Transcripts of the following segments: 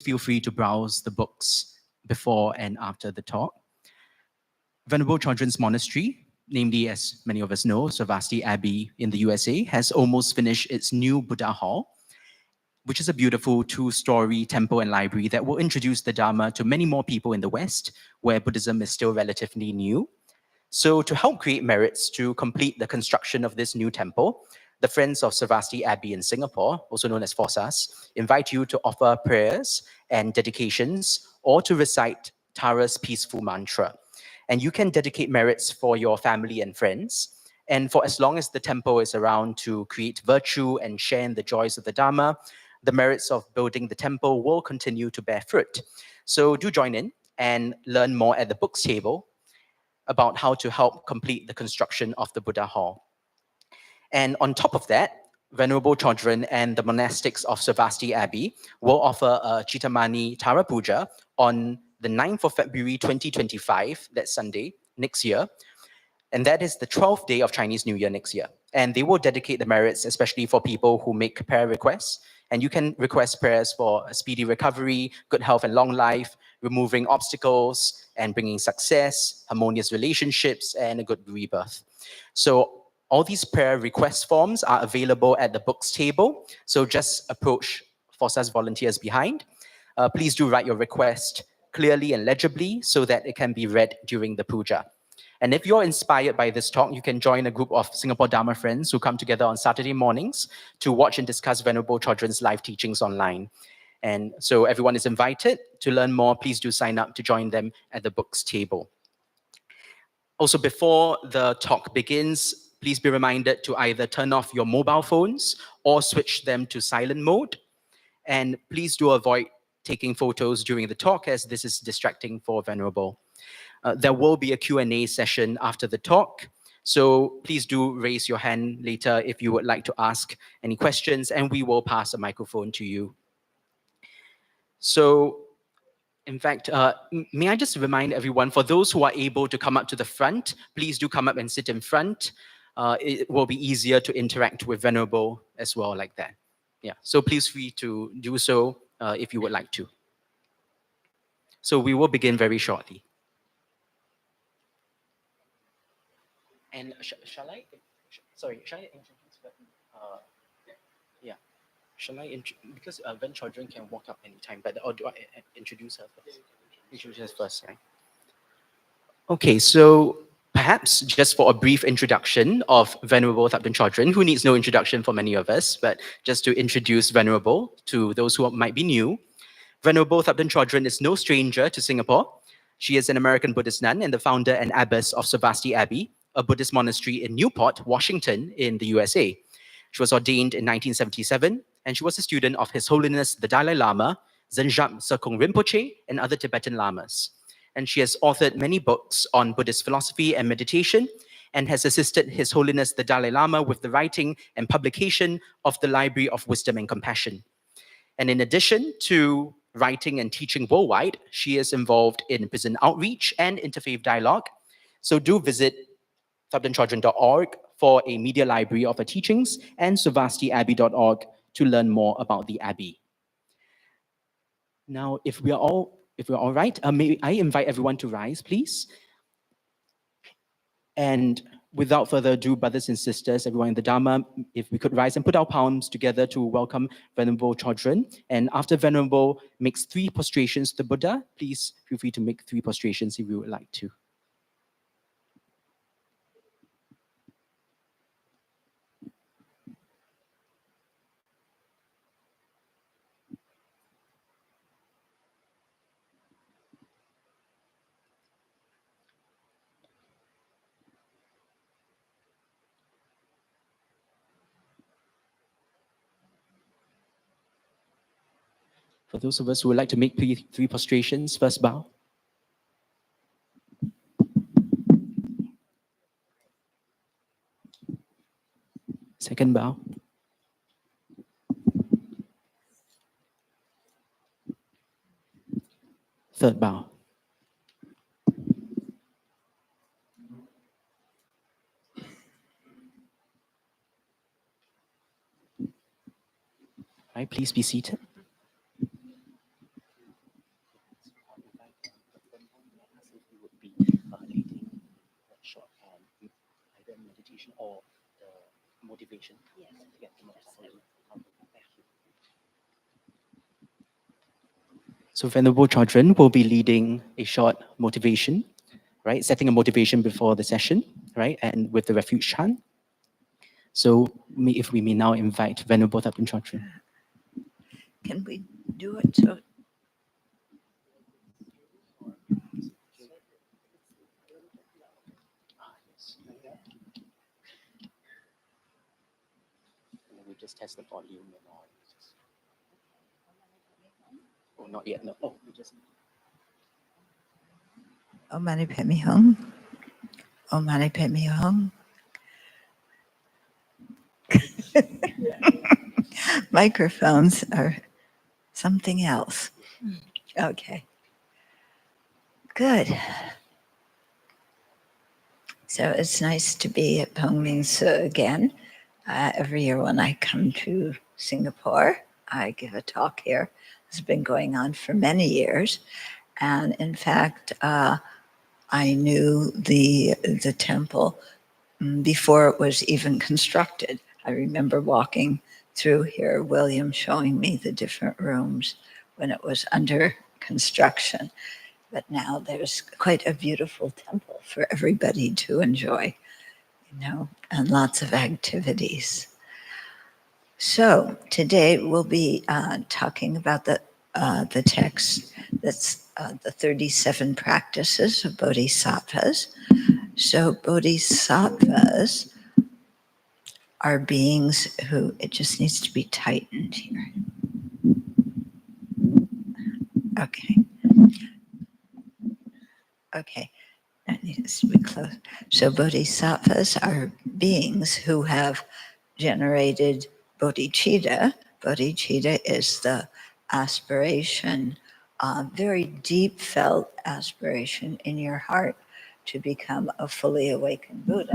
feel free to browse the books before and after the talk. Venerable Chodron's monastery, namely, as many of us know, Savasti Abbey in the USA, has almost finished its new Buddha Hall, which is a beautiful two-story temple and library that will introduce the Dharma to many more people in the West, where Buddhism is still relatively new. So to help create merits to complete the construction of this new temple, the Friends of Savasti Abbey in Singapore, also known as FOSAS, invite you to offer prayers and dedications or to recite Tara's peaceful mantra. And you can dedicate merits for your family and friends. And for as long as the temple is around to create virtue and share in the joys of the Dharma, the merits of building the temple will continue to bear fruit. So do join in and learn more at the books table about how to help complete the construction of the Buddha Hall. And on top of that, Venerable Chodron and the monastics of Savasti Abbey will offer a Chittamani Tara Puja on the 9th of February 2025, that's Sunday, next year. And that is the 12th day of Chinese New Year next year. And they will dedicate the merits, especially for people who make prayer requests. And you can request prayers for a speedy recovery, good health and long life, removing obstacles and bringing success, harmonious relationships, and a good rebirth. So all these prayer request forms are available at the books table. So just approach FOSAS volunteers behind. Please do write your request clearly and legibly so that it can be read during the puja. And if you're inspired by this talk, you can join a group of Singapore Dharma friends who come together on Saturday mornings to watch and discuss Venerable Chodron's live teachings online. And so everyone is invited. To learn more, please do sign up to join them at the books table. Also, before the talk begins, please be reminded to either turn off your mobile phones or switch them to silent mode. And please do avoid taking photos during the talk, as this is distracting for Venerable. There will be a Q&A session after the talk. So please do raise your hand later if you would like to ask any questions, and we will pass a microphone to you. So, in fact, may I just remind everyone, for those who are able to come up to the front, please do come up and sit in front. It will be easier to interact with Venerable as well like that. Yeah, so please free to do so if you would like to. So we will begin very shortly. And shall I? Sorry, shall I introduce? Yeah, shall I? Because Ven Chodron can walk up anytime, but or do I introduce her first? Introduce her first, right? Okay, so perhaps just for a brief introduction of Venerable Thubten Chodron, who needs no introduction for many of us, but just to introduce Venerable to those who might be new. Venerable Thubten Chodron is no stranger to Singapore. She is an American Buddhist nun and the founder and abbess of Savasti Abbey, a Buddhist monastery in Newport, Washington, in the USA. She was ordained in 1977, and she was a student of His Holiness the Dalai Lama, Zhenjap Serkong Rinpoche, and other Tibetan lamas. And she has authored many books on Buddhist philosophy and meditation, and has assisted His Holiness the Dalai Lama with the writing and publication of the Library of Wisdom and Compassion. And in addition to writing and teaching worldwide, she is involved in prison outreach and interfaith dialogue. So do visit thubtenchodron.org for a media library of her teachings, and savastiabbey.org to learn more about the Abbey. Now, if we're all right, may I invite everyone to rise, please? And without further ado, brothers and sisters, everyone in the Dharma, if we could rise and put our palms together to welcome Venerable Chodron. And after Venerable makes 3 prostrations to the Buddha, please feel free to make 3 prostrations if you would like to. For those of us who would like to make 3 prostrations, first bow. Second bow. Third bow. All right, please be seated. motivation. So Venerable Chodron will be leading a short motivation, right? Setting a motivation before the session, right? And with the refuge chant. So if we may now invite Venerable Thubten Chodron. Can we do it so? We just test the volume and all. Oh, not yet. No. Oh, we just. Om Mani Padme Hum. Om Mani Padme Hum. Microphones are something else. Okay. Good. So it's nice to be at Pongming So again. Every year when I come to Singapore, I give a talk here. It's been going on for many years. And in fact, I knew the temple before it was even constructed. I remember walking through here, William showing me the different rooms when it was under construction. But now there's quite a beautiful temple for everybody to enjoy, and lots of activities. So today we'll be talking about the text that's the 37 practices of Bodhisattvas. So Bodhisattvas are beings who, it just needs to be tightened here. Okay. Okay. That needs to be close. So Bodhisattvas are beings who have generated bodhicitta. Bodhicitta is the aspiration, very deep felt aspiration in your heart to become a fully awakened Buddha.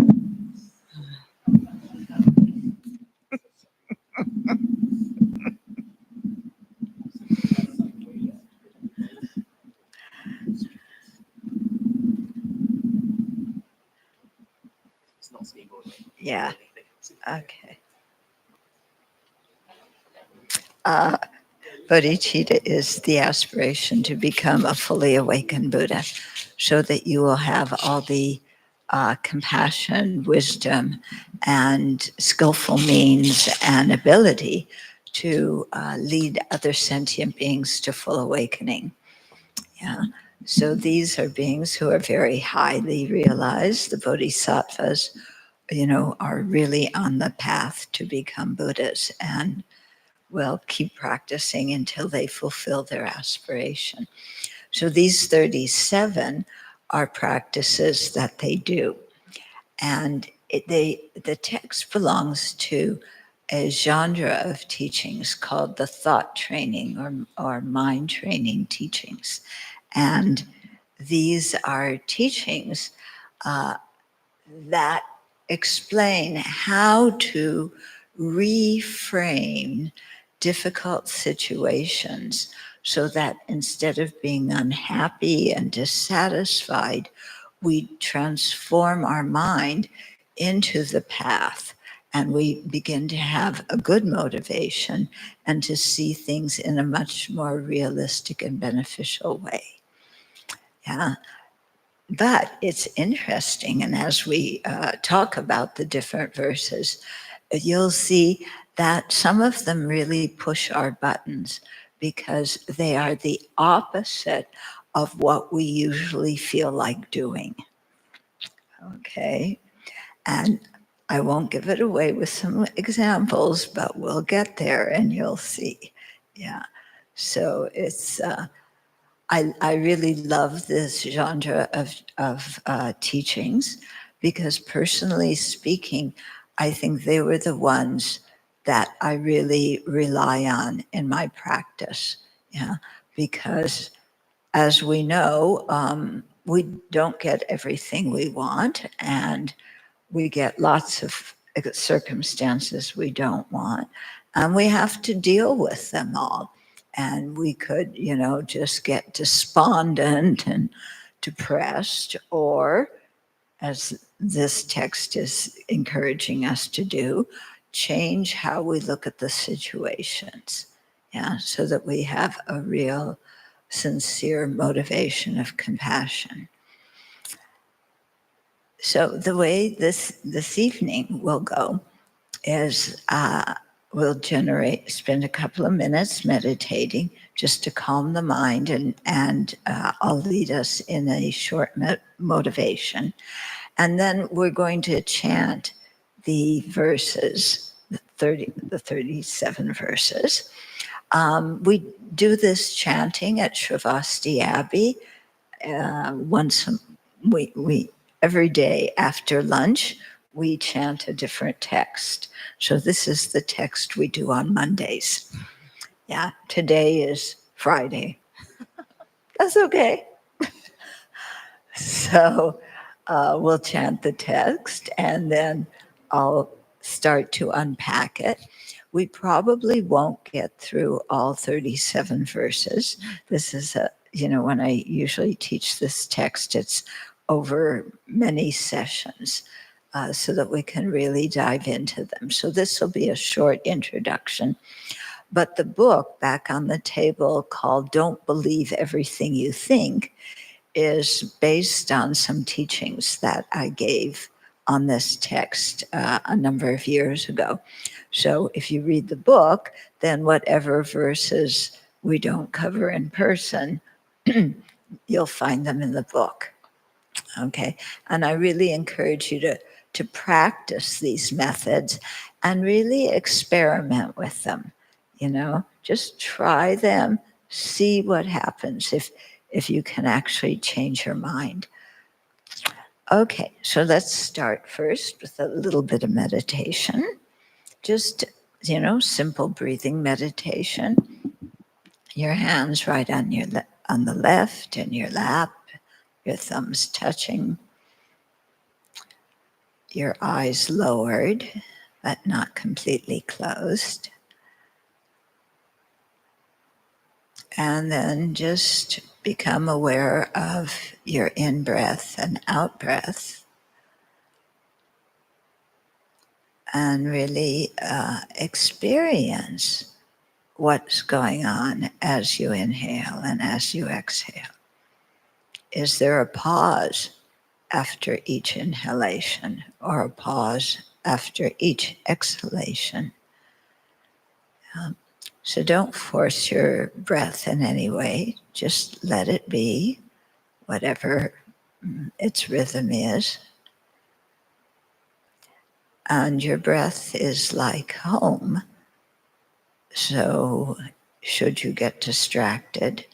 It's not stable. Yeah. Okay. Bodhicitta is the aspiration to become a fully awakened Buddha, so that you will have all the compassion, wisdom, and skillful means and ability to lead other sentient beings to full awakening. Yeah. So these are beings who are very highly realized. The bodhisattvas, are really on the path to become Buddhas and will keep practicing until they fulfill their aspiration. So these 37 are practices that they do. And the text belongs to a genre of teachings called the thought training or mind training teachings. And these are teachings that explain how to reframe difficult situations so that instead of being unhappy and dissatisfied, we transform our mind into the path and we begin to have a good motivation and to see things in a much more realistic and beneficial way. Yeah. But it's interesting, and as we talk about the different verses, you'll see that some of them really push our buttons because they are the opposite of what we usually feel like doing. Okay? And I won't give it away with some examples, but we'll get there and you'll see. Yeah. So it's. I really love this genre of teachings because, personally speaking, I think they were the ones that I really rely on in my practice. Yeah, because as we know, we don't get everything we want, and we get lots of circumstances we don't want, and we have to deal with them all. And we could, just get despondent and depressed, or as this text is encouraging us to do, change how we look at the situations, yeah, so that we have a real sincere motivation of compassion. So the way this evening will go is we'll spend a couple of minutes meditating just to calm the mind, and I'll lead us in a short motivation. And then we're going to chant the verses, the 37 verses. We do this chanting at Sravasti Abbey every day after lunch. We chant a different text. So this is the text we do on Mondays. Yeah, today is Friday. That's okay. So we'll chant the text, and then I'll start to unpack it. We probably won't get through all 37 verses. This is when I usually teach this text, it's over many sessions so that we can really dive into them. So this will be a short introduction. But the book back on the table, called Don't Believe Everything You Think, is based on some teachings that I gave on this text a number of years ago. So if you read the book, then whatever verses we don't cover in person, you'll find them in the book. Okay. And I really encourage you to practice these methods and really experiment with them. Just try them, see what happens if you can actually change your mind. Okay, so let's start first with a little bit of meditation. Just, simple breathing meditation. Your hands right on on the left in your lap, your thumbs touching, your eyes lowered, but not completely closed. And then just become aware of your in-breath and out-breath. And really experience what's going on as you inhale and as you exhale. Is there a pause after each inhalation or a pause after each exhalation? So don't force your breath in any way. Just let it be, whatever its rhythm is. And your breath is like home. So should you get distracted,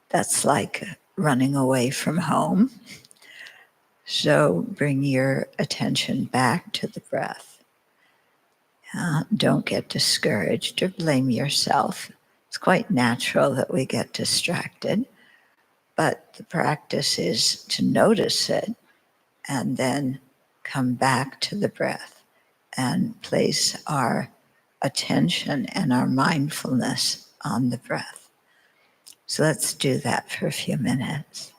that's like running away from home. So bring your attention back to the breath. Don't get discouraged or blame yourself. It's quite natural that we get distracted, but the practice is to notice it and then come back to the breath and place our attention and our mindfulness on the breath. So let's do that for a few minutes.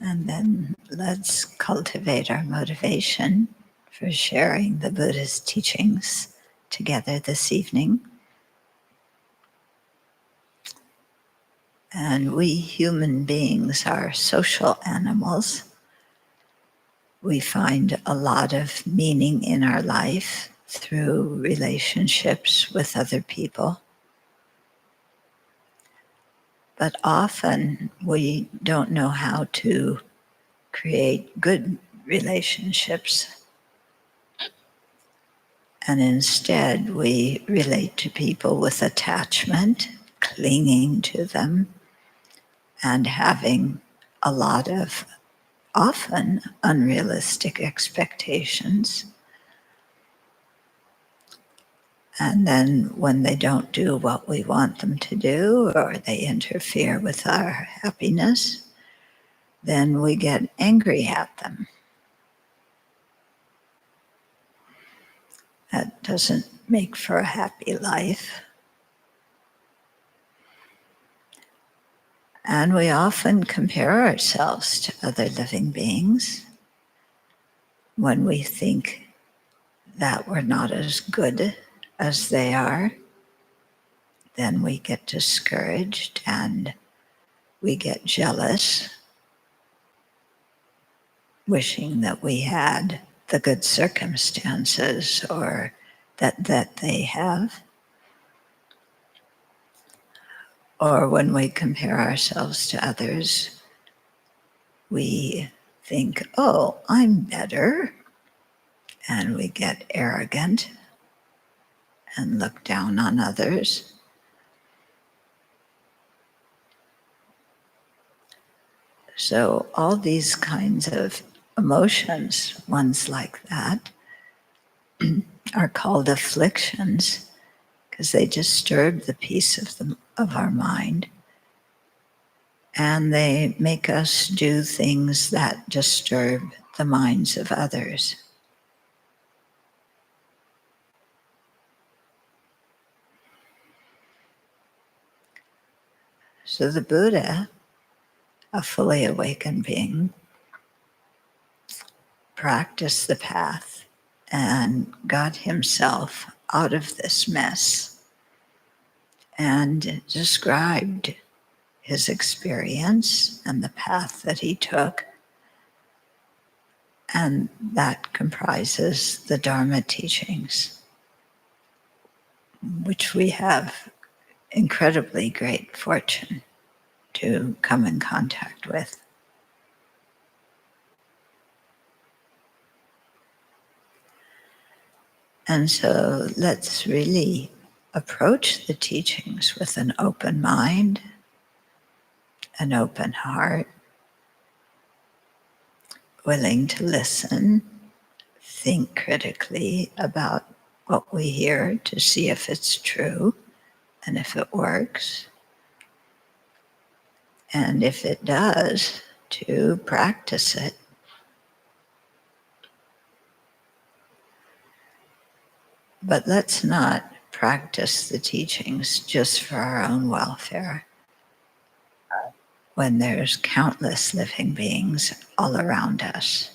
And then let's cultivate our motivation for sharing the Buddha's teachings together this evening. And we human beings are social animals. We find a lot of meaning in our life through relationships with other people. But often we don't know how to create good relationships. And instead, we relate to people with attachment, clinging to them, and having a lot of often unrealistic expectations. And then when they don't do what we want them to do, or they interfere with our happiness, then we get angry at them. That doesn't make for a happy life. And we often compare ourselves to other living beings when we think that we're not as good as they are. Then we get discouraged and we get jealous, wishing that we had the good circumstances or that they have. Or when we compare ourselves to others, we think, oh, I'm better. And we get arrogant and look down on others. So all these kinds of emotions, ones like that, are called afflictions because they disturb the peace of our mind, and they make us do things that disturb the minds of others. So the Buddha, a fully awakened being, practiced the path and got himself out of this mess and described his experience and the path that he took. And that comprises the Dharma teachings, which we have incredibly great fortune to come in contact with. And so let's really approach the teachings with an open mind, an open heart, willing to listen, think critically about what we hear to see if it's true and if it works. And if it does, to practice it. But let's not practice the teachings just for our own welfare when there's countless living beings all around us.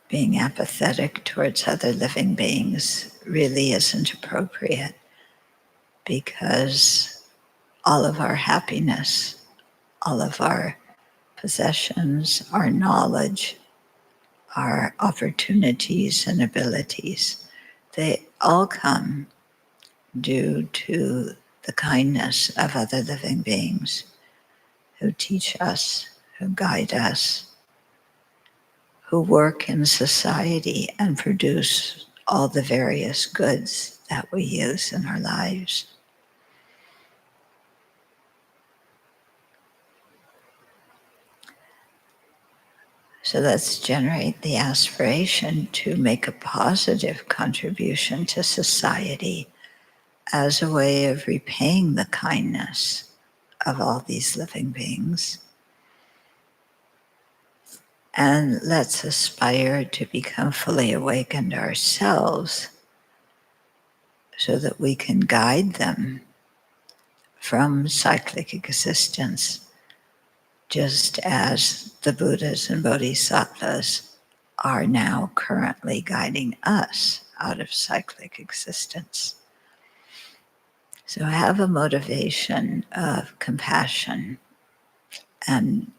Being apathetic towards other living beings really isn't appropriate, because all of our happiness, all of our possessions, our knowledge, our opportunities and abilities, they all come due to the kindness of other living beings who teach us, who guide us, who work in society and produce all the various goods that we use in our lives. So let's generate the aspiration to make a positive contribution to society as a way of repaying the kindness of all these living beings. And let's aspire to become fully awakened ourselves so that we can guide them from cyclic existence just as the Buddhas and Bodhisattvas are now currently guiding us out of cyclic existence. So have a motivation of compassion and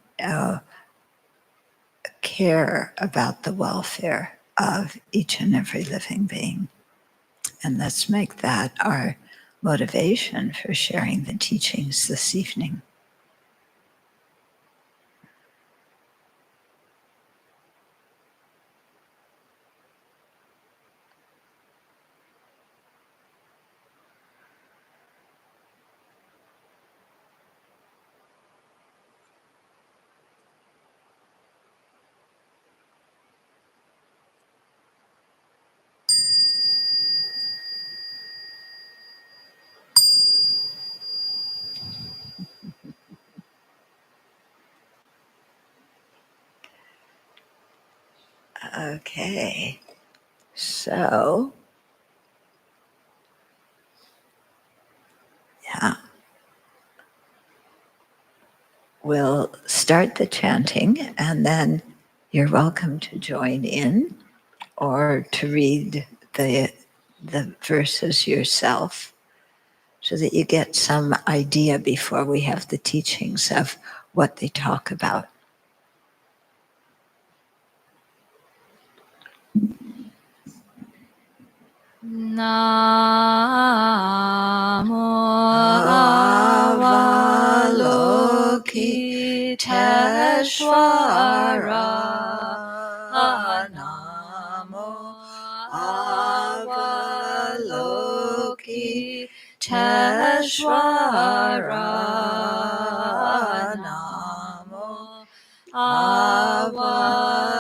care about the welfare of each and every living being. And let's make that our motivation for sharing the teachings this evening. Okay, so, yeah, we'll start the chanting and then you're welcome to join in or to read the verses yourself so that you get some idea before we have the teachings of what they talk about. Namo Avalokiteshvara. Namo Avalokiteshvara. Namo Avalokiteshvara.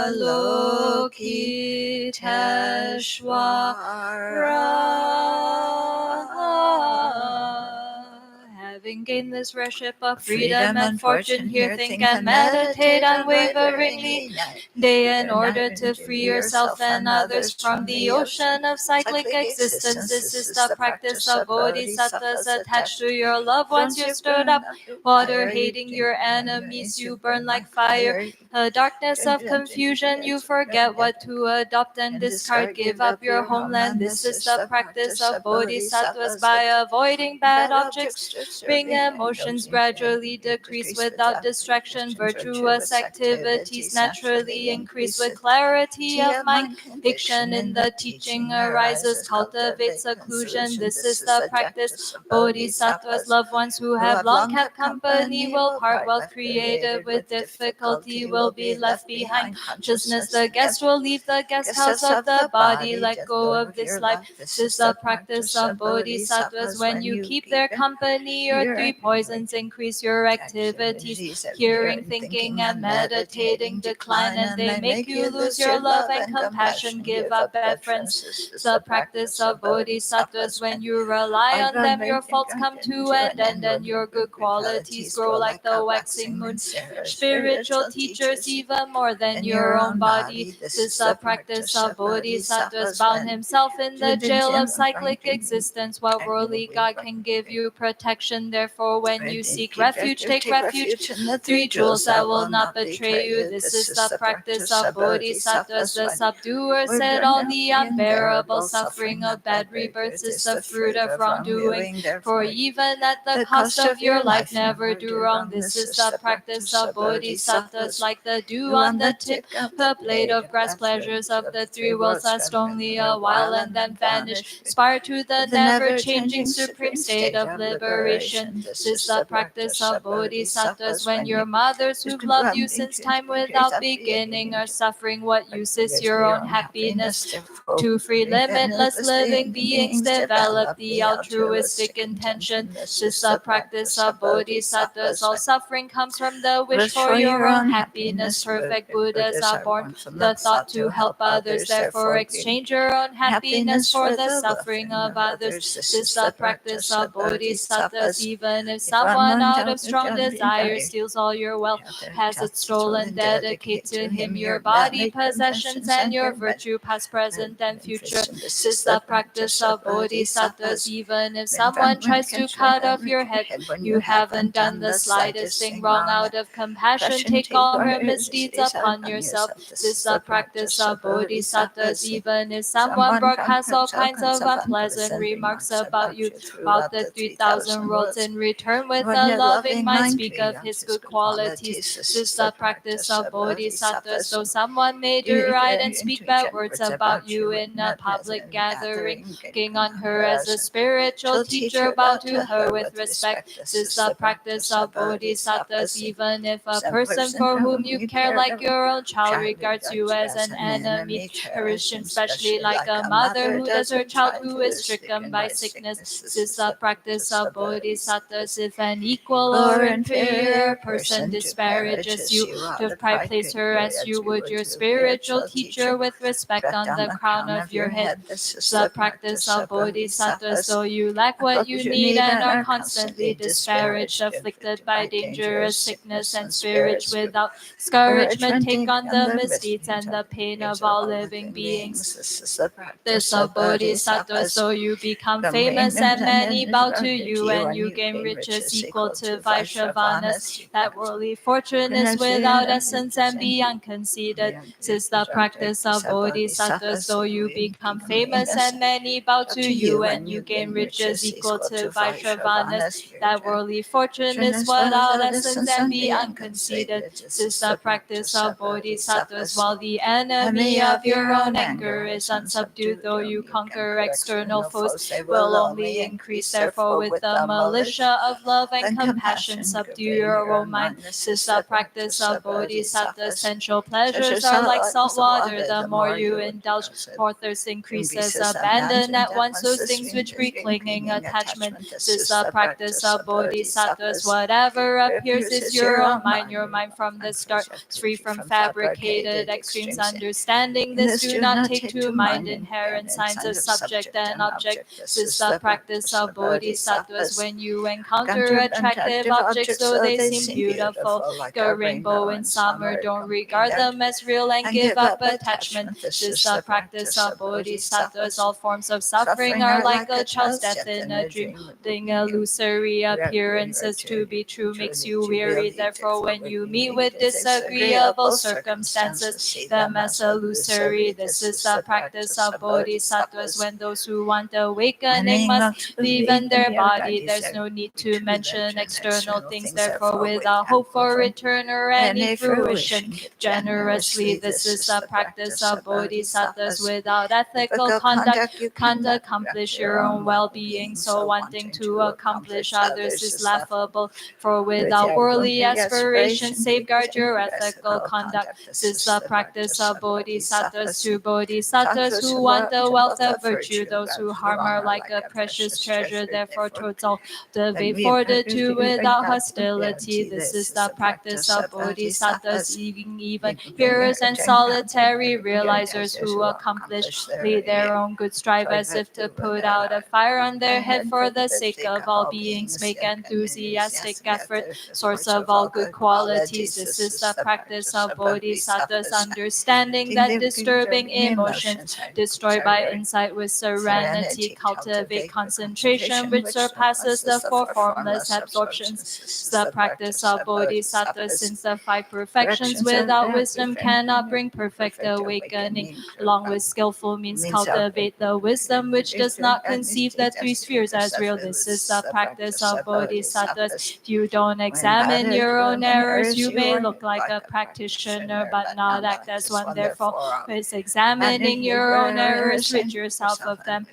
Having gained this rare ship of freedom and fortune, here think and meditate unwaveringly day in order to free yourself and others from the ocean of cyclic existence. This is the practice of Bodhisattvas attached to your loved ones. You stirred up water, hating your enemies. You burn like fire. The darkness of confusion, you forget what to adopt and discard. Give up your homeland. This is the practice of Bodhisattvas. By avoiding bad objects, bring emotions gradually decrease without distraction. Virtuous activities naturally increase with clarity of mind. Diction in the teaching arises, cultivate seclusion. This is the practice. Bodhisattvas, loved ones who have long kept company will part. Wealth created with difficulty will be left behind. Consciousness, the guest will leave the guest house of the body. Let go of this life. This is the practice of Bodhisattvas. When you keep their company, your three poisons increase your activities. Hearing, thinking, and meditating decline, and they make you lose your love and compassion. Give up bad friends. The practice of Bodhisattvas. When you rely on them, your faults come to an end, and your good qualities grow like the waxing moon. Spiritual teachers, even more than your own body. This is the practice of Bodhisattvas. Bound himself in the jail of cyclic existence, while worldly God can give you protection. Therefore, when you seek refuge, take refuge in the three jewels that will not betray you. This is the practice of Bodhisattvas. The subduer said all the unbearable suffering of bad rebirths is the fruit of wrongdoing. For even at the cost of your life, never do wrong. This is the practice of Bodhisattvas. Like the dew on the tip, the blade of grass, pleasures of the three worlds last only a while and then vanish. Aspire to the never-changing supreme state of liberation. This is the practice of Bodhisattvas. When your mothers who've loved you since time without beginning are suffering, what use is your own happiness? To free limitless living beings, develop the altruistic intention. This is the practice of Bodhisattvas. All suffering comes from the wish for your own happiness. Perfect Buddhas are born from the thought to help others. Therefore, exchange your own happiness for the suffering of others. This is the practice of Bodhisattvas. Even if someone out of strong desire steals all your wealth, has it stolen, dedicate to him your body, possessions, and your virtue, past, present, and future. This is the practice of Bodhisattvas. Even if someone tries to cut off your head, you haven't done the slightest thing wrong. Out of compassion, take all her misdeeds upon yourself. This is the practice of Bodhisattvas. Even if someone broadcasts all kinds of unpleasant remarks about you throughout the 3,000 worlds, in return with a loving mind speak of his good qualities. This is the practice of Bodhisattvas. Though someone may deride and speak bad words about you in a public gathering, looking on her as a spiritual teacher, bow to her with respect. This is the practice of Bodhisattvas. Even if a person for whom you care like your own child regards you as an enemy, a Christian especially like a mother who does her child who is stricken by sickness. This is the practice of Bodhisattvas. If an equal or inferior person disparages you, to pride place her as you would your spiritual teacher with respect on the crown of your head. This is the practice of Bodhisattvas. So you lack what you need and are constantly disparaged, afflicted by dangerous sickness and spirits without discouragement, take on the misdeeds and the pain of all living beings. This is the practice of Bodhisattvas. So you become famous and many bow to you, and you gain riches equal to Vaishravanas. That worldly fortune is without essence and beyond conceited. This is the practice of Bodhisattvas. So you become famous and many bow to you, and you gain riches equal to Vaishravanas. That worldly fortune is without essence and beyond conceited. This is the practice of Bodhisattvas. While the enemy of your own anger is unsubdued, though you conquer external foes, they will only increase. Therefore, with the militia of love and compassion, subdue your own mind. This is the practice of Bodhisattvas. Sensual pleasures are like salt water. The more you indulge, more thirst increases. Abandon at once those things which breed clinging attachment. This is the practice of Bodhisattvas. Whatever appears is your own mind. Your mind from the start is free from fabricated extremes. Understanding this, do not take to mind inherent signs of subject and object. This is the practice of Bodhisattvas. When you encounter attractive objects, though they seem beautiful, like a rainbow in summer, don't regard them as real and give up attachment. This is the practice of Bodhisattvas. All forms of suffering are like a child's death in a dream. The illusory appearances to be true makes you weary. Therefore, when you meet with disagreeable circumstances, see them as illusory. This is the practice of Bodhisattvas. When those who want awakening must leave in their body, there's no need to mention external things. Therefore, without hope for return or any fruition, generously. This is the practice of Bodhisattvas. Without ethical conduct, you can't accomplish your own well-being. So wanting to accomplish others is laughable. For without worldly aspiration, safeguard your ethical conduct. This is the practice of Bodhisattvas. To Bodhisattvas who want the wealth of virtue, those who harm are like a precious treasure. Therefore, towards all cultivate fortitude without hostility. This is the practice of Bodhisattvas. Even hearers and solitary realizers who accomplish their own good strive as if to put out a fire on their head for the sake of all beings. Make enthusiastic effort, source of all good qualities. This is the practice of Bodhisattvas. Understanding that disturbing emotions destroyed by insight with serenity, cultivate concentration which surpasses the four formless absorptions. The practice of Bodhisattvas. Since the five perfections without wisdom cannot bring perfect awakening, along with skillful means cultivate the wisdom which does not conceive the three spheres as real. This is the practice of Bodhisattvas. If you don't examine your own errors, you may look like a practitioner but not act as one. Therefore, with examining your own errors, rid yourself of them.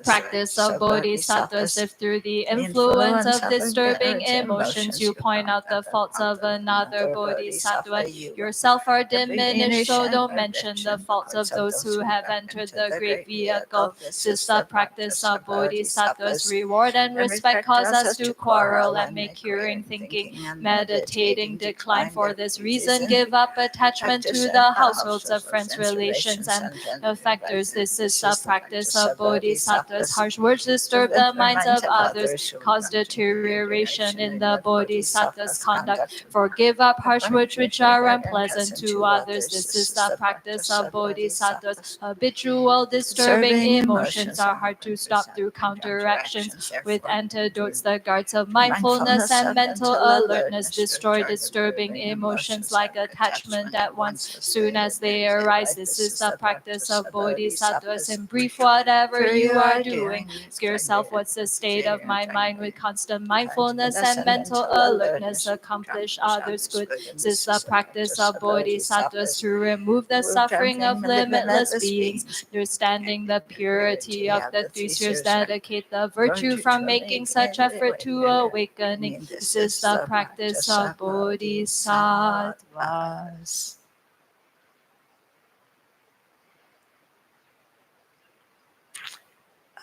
Practice of Bodhisattvas. If through the influence of disturbing emotions you point out the faults of another Bodhisattva, yourself are diminished, so don't mention the faults of those who have entered the great vehicle. This is the practice of Bodhisattvas. Reward and respect cause us to quarrel and make hearing, thinking, meditating decline. For this reason, give up attachment to the households of friends, relations, and affectors. This is the practice of Bodhisattvas. Bodhisattvas. Harsh words disturb the minds of others, cause deterioration in the Bodhisattva's conduct. Forgive up harsh words which are unpleasant to others. This is the practice of Bodhisattvas. Habitual disturbing emotions are hard to stop through counteractions. With antidotes, the guards of mindfulness and mental alertness destroy disturbing emotions like attachment at once. Soon as they arise, this is the practice of Bodhisattvas. In brief, whatever you are doing, ask yourself, what's the state of my mind? With constant mindfulness and mental alertness, accomplish others' good. This is the practice of Bodhisattvas to remove the suffering of limitless beings. Understanding the purity of the three spheres, dedicate the virtue from making such effort to awakening. This is the practice of Bodhisattvas.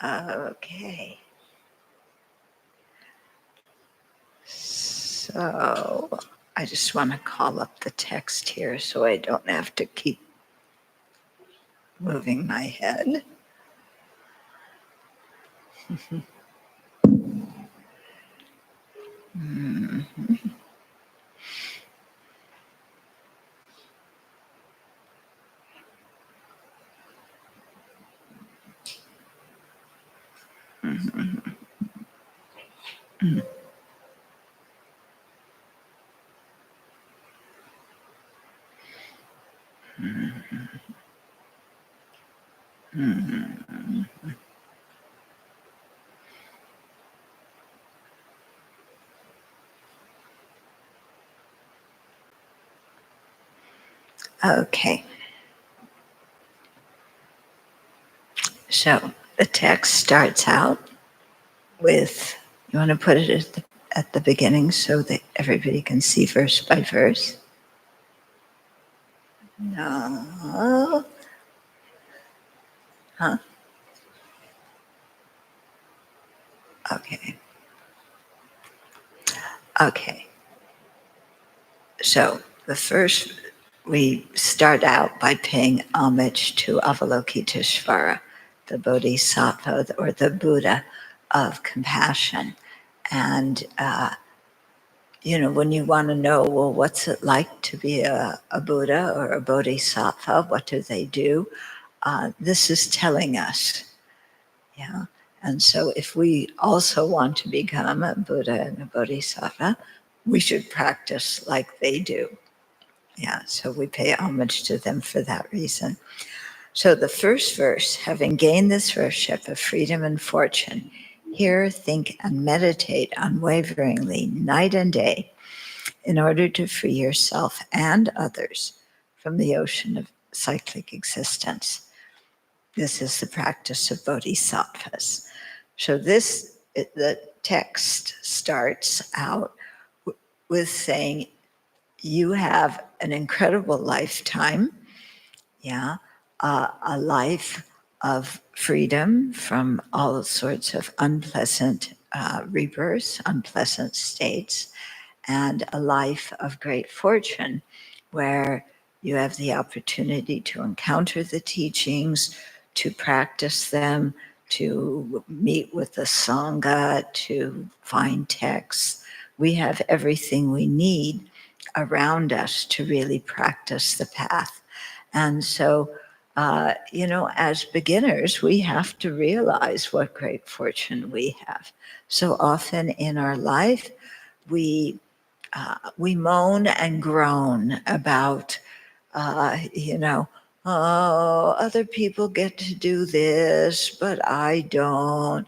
Okay. So I just want to call up the text here so I don't have to keep moving my head. Okay. So the text starts out with, you want to put it at the beginning so that everybody can see verse by verse? No. Huh? Okay. Okay. So the first, we start out by paying homage to Avalokiteshvara, the Bodhisattva or the Buddha of compassion. And, when you want to know, well, what's it like to be a Buddha or a Bodhisattva? What do they do? This is telling us. Yeah. And so if we also want to become a Buddha and a Bodhisattva, we should practice like they do. Yeah, so we pay homage to them for that reason. So the first verse, having gained this worship of freedom and fortune, hear, think, and meditate unwaveringly night and day in order to free yourself and others from the ocean of cyclic existence. This is the practice of Bodhisattvas. So the text starts out with saying, you have an incredible lifetime, a life of freedom from all sorts of unpleasant rebirths, unpleasant states, and a life of great fortune where you have the opportunity to encounter the teachings, to practice them, to meet with the Sangha, to find texts. We have everything we need around us to really practice the path. And so, as beginners, we have to realize what great fortune we have. So often in our life, we moan and groan about, oh, other people get to do this, but I don't.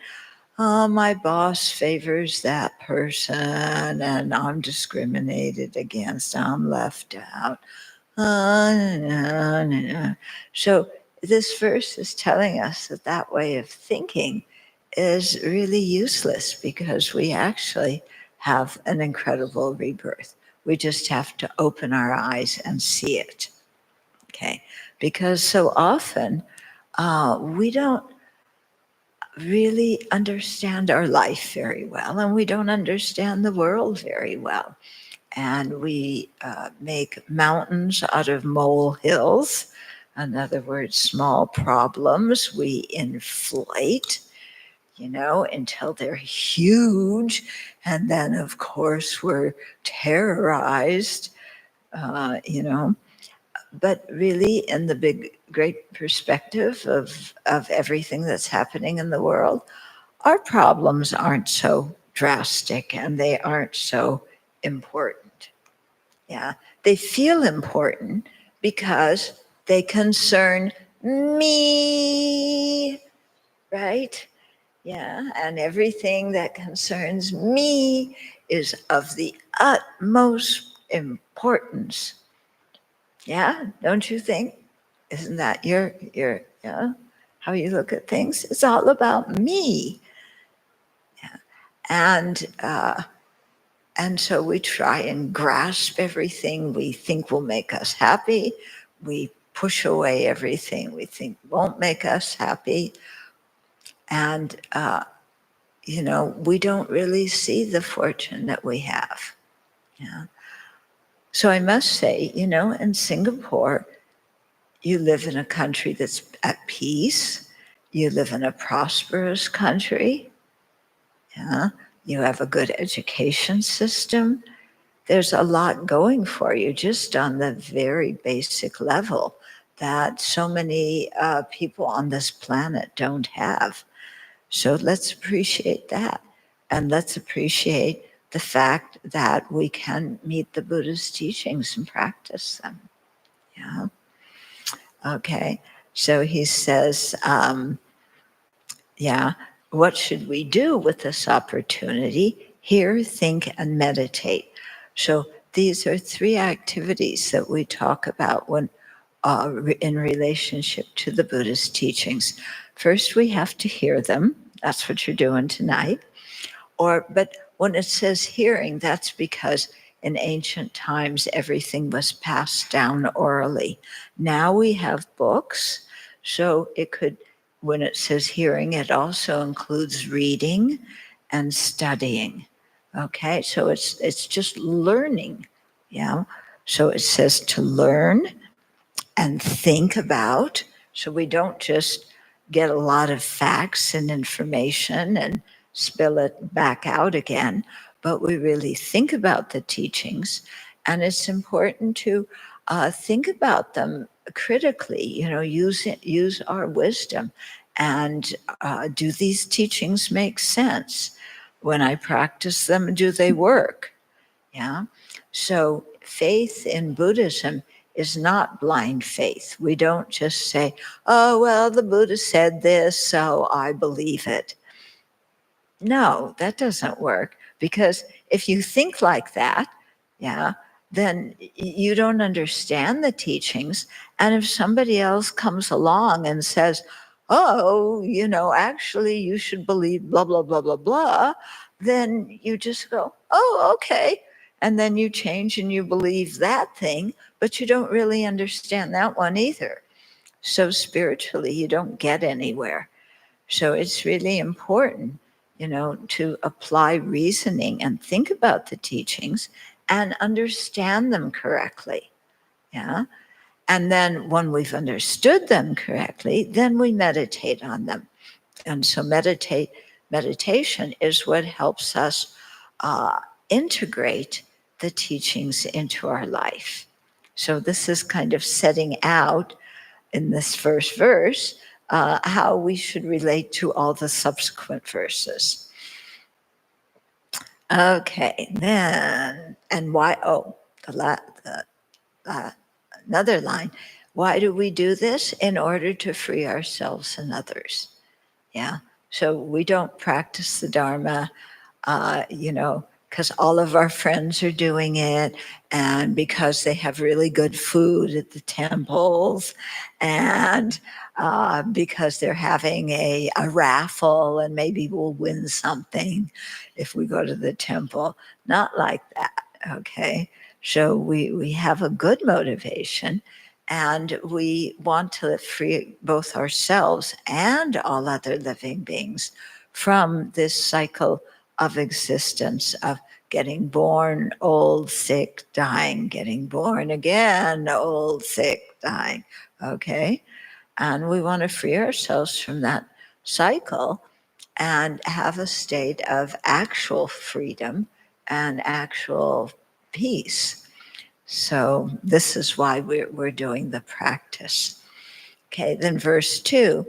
Oh, my boss favors that person and I'm discriminated against. I'm left out. So this verse is telling us that way of thinking is really useless because we actually have an incredible rebirth. We just have to open our eyes and see it. Okay? Because so often we don't really understand our life very well, and we don't understand the world very well. And we make mountains out of molehills. In other words, small problems we inflate, until they're huge. And then, of course, we're terrorized, But really, in the big, great perspective of everything that's happening in the world, our problems aren't so drastic and they aren't so important. Yeah, they feel important because they concern me, right? Yeah, and everything that concerns me is of the utmost importance. Yeah, don't you think? Isn't that your how you look at things? It's all about me. Yeah. And so we try and grasp everything we think will make us happy. We push away everything we think won't make us happy. And, we don't really see the fortune that we have. Yeah. So I must say, in Singapore, you live in a country that's at peace. You live in a prosperous country. Yeah. You have a good education system. There's a lot going for you just on the very basic level that so many people on this planet don't have. So let's appreciate that. And let's appreciate the fact that we can meet the Buddha's teachings and practice them. Yeah. Okay. So he says, what should we do with this opportunity? Hear, think, and meditate. So these are 3 activities that we talk about when in relationship to the Buddhist teachings. First, we have to hear them. That's what you're doing tonight. But when it says hearing, that's because in ancient times everything was passed down orally. Now we have books, so it could. When it says hearing, it also includes reading and studying. Okay, so it's just learning. Yeah. So it says to learn and think about. So we don't just get a lot of facts and information and spill it back out again, but we really think about the teachings. And it's important to think about them critically, use our wisdom. And do these teachings make sense? When I practice them, do they work? Yeah. So faith in Buddhism is not blind faith. We don't just say, oh, well, the Buddha said this, so I believe it. No, that doesn't work, because if you think like that, then you don't understand the teachings. And if somebody else comes along and says, oh, actually you should believe blah, blah, blah, blah, blah, then you just go, oh, okay. And then you change and you believe that thing, but you don't really understand that one either. So spiritually, you don't get anywhere. So it's really important, to apply reasoning and think about the teachings and understand them correctly. Yeah. And then when we've understood them correctly, then we meditate on them. And so meditation is what helps us integrate the teachings into our life. So this is kind of setting out in this first verse how we should relate to all the subsequent verses. Okay, then, and why? Oh, another line. Why do we do this? In order to free ourselves and others. Yeah. So we don't practice the Dharma, because all of our friends are doing it, and because they have really good food at the temples, and because they're having a raffle, and maybe we'll win something if we go to the temple. Not like that, okay? So we have a good motivation, and we want to free both ourselves and all other living beings from this cycle of existence, of getting born, old, sick, dying, getting born again, old, sick, dying. Okay? And we want to free ourselves from that cycle and have a state of actual freedom and actual peace. So this is why we're doing the practice. Okay, then verse 2.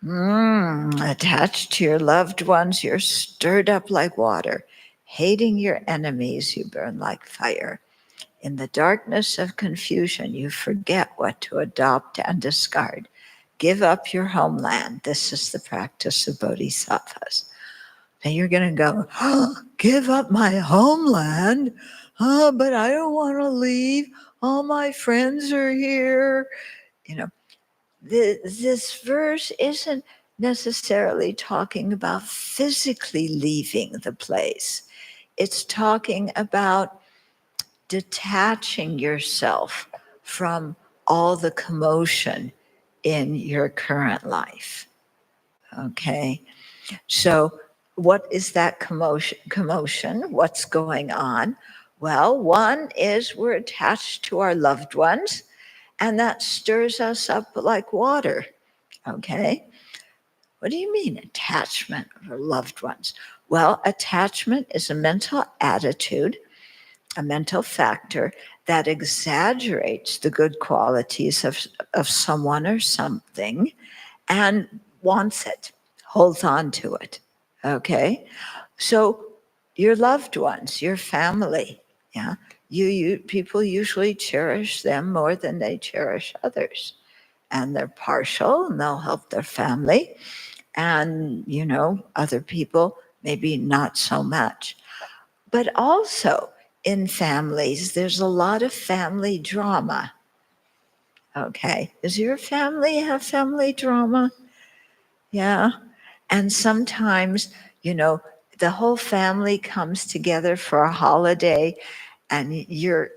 Attached to your loved ones, you're stirred up like water. Hating your enemies, you burn like fire. In the darkness of confusion, you forget what to adopt and discard. Give up your homeland. This is the practice of Bodhisattvas. Now you're going to go, give up my homeland? But I don't want to leave. All my friends are here. You know, this verse isn't necessarily talking about physically leaving the place. It's talking about detaching yourself from all the commotion in your current life. Okay, so what is that commotion? What's going on? Well, one is we're attached to our loved ones, and that stirs us up like water. Okay, what do you mean attachment of our loved ones? Well, attachment is a mental attitude, a mental factor that exaggerates the good qualities of someone or something and wants it, holds on to it. Okay? So your loved ones, your family, yeah, you people usually cherish them more than they cherish others. And they're partial and they'll help their family. And, other people, maybe not so much. But also, in families, there's a lot of family drama. Okay. Does your family have family drama? Yeah. And sometimes, the whole family comes together for a holiday and your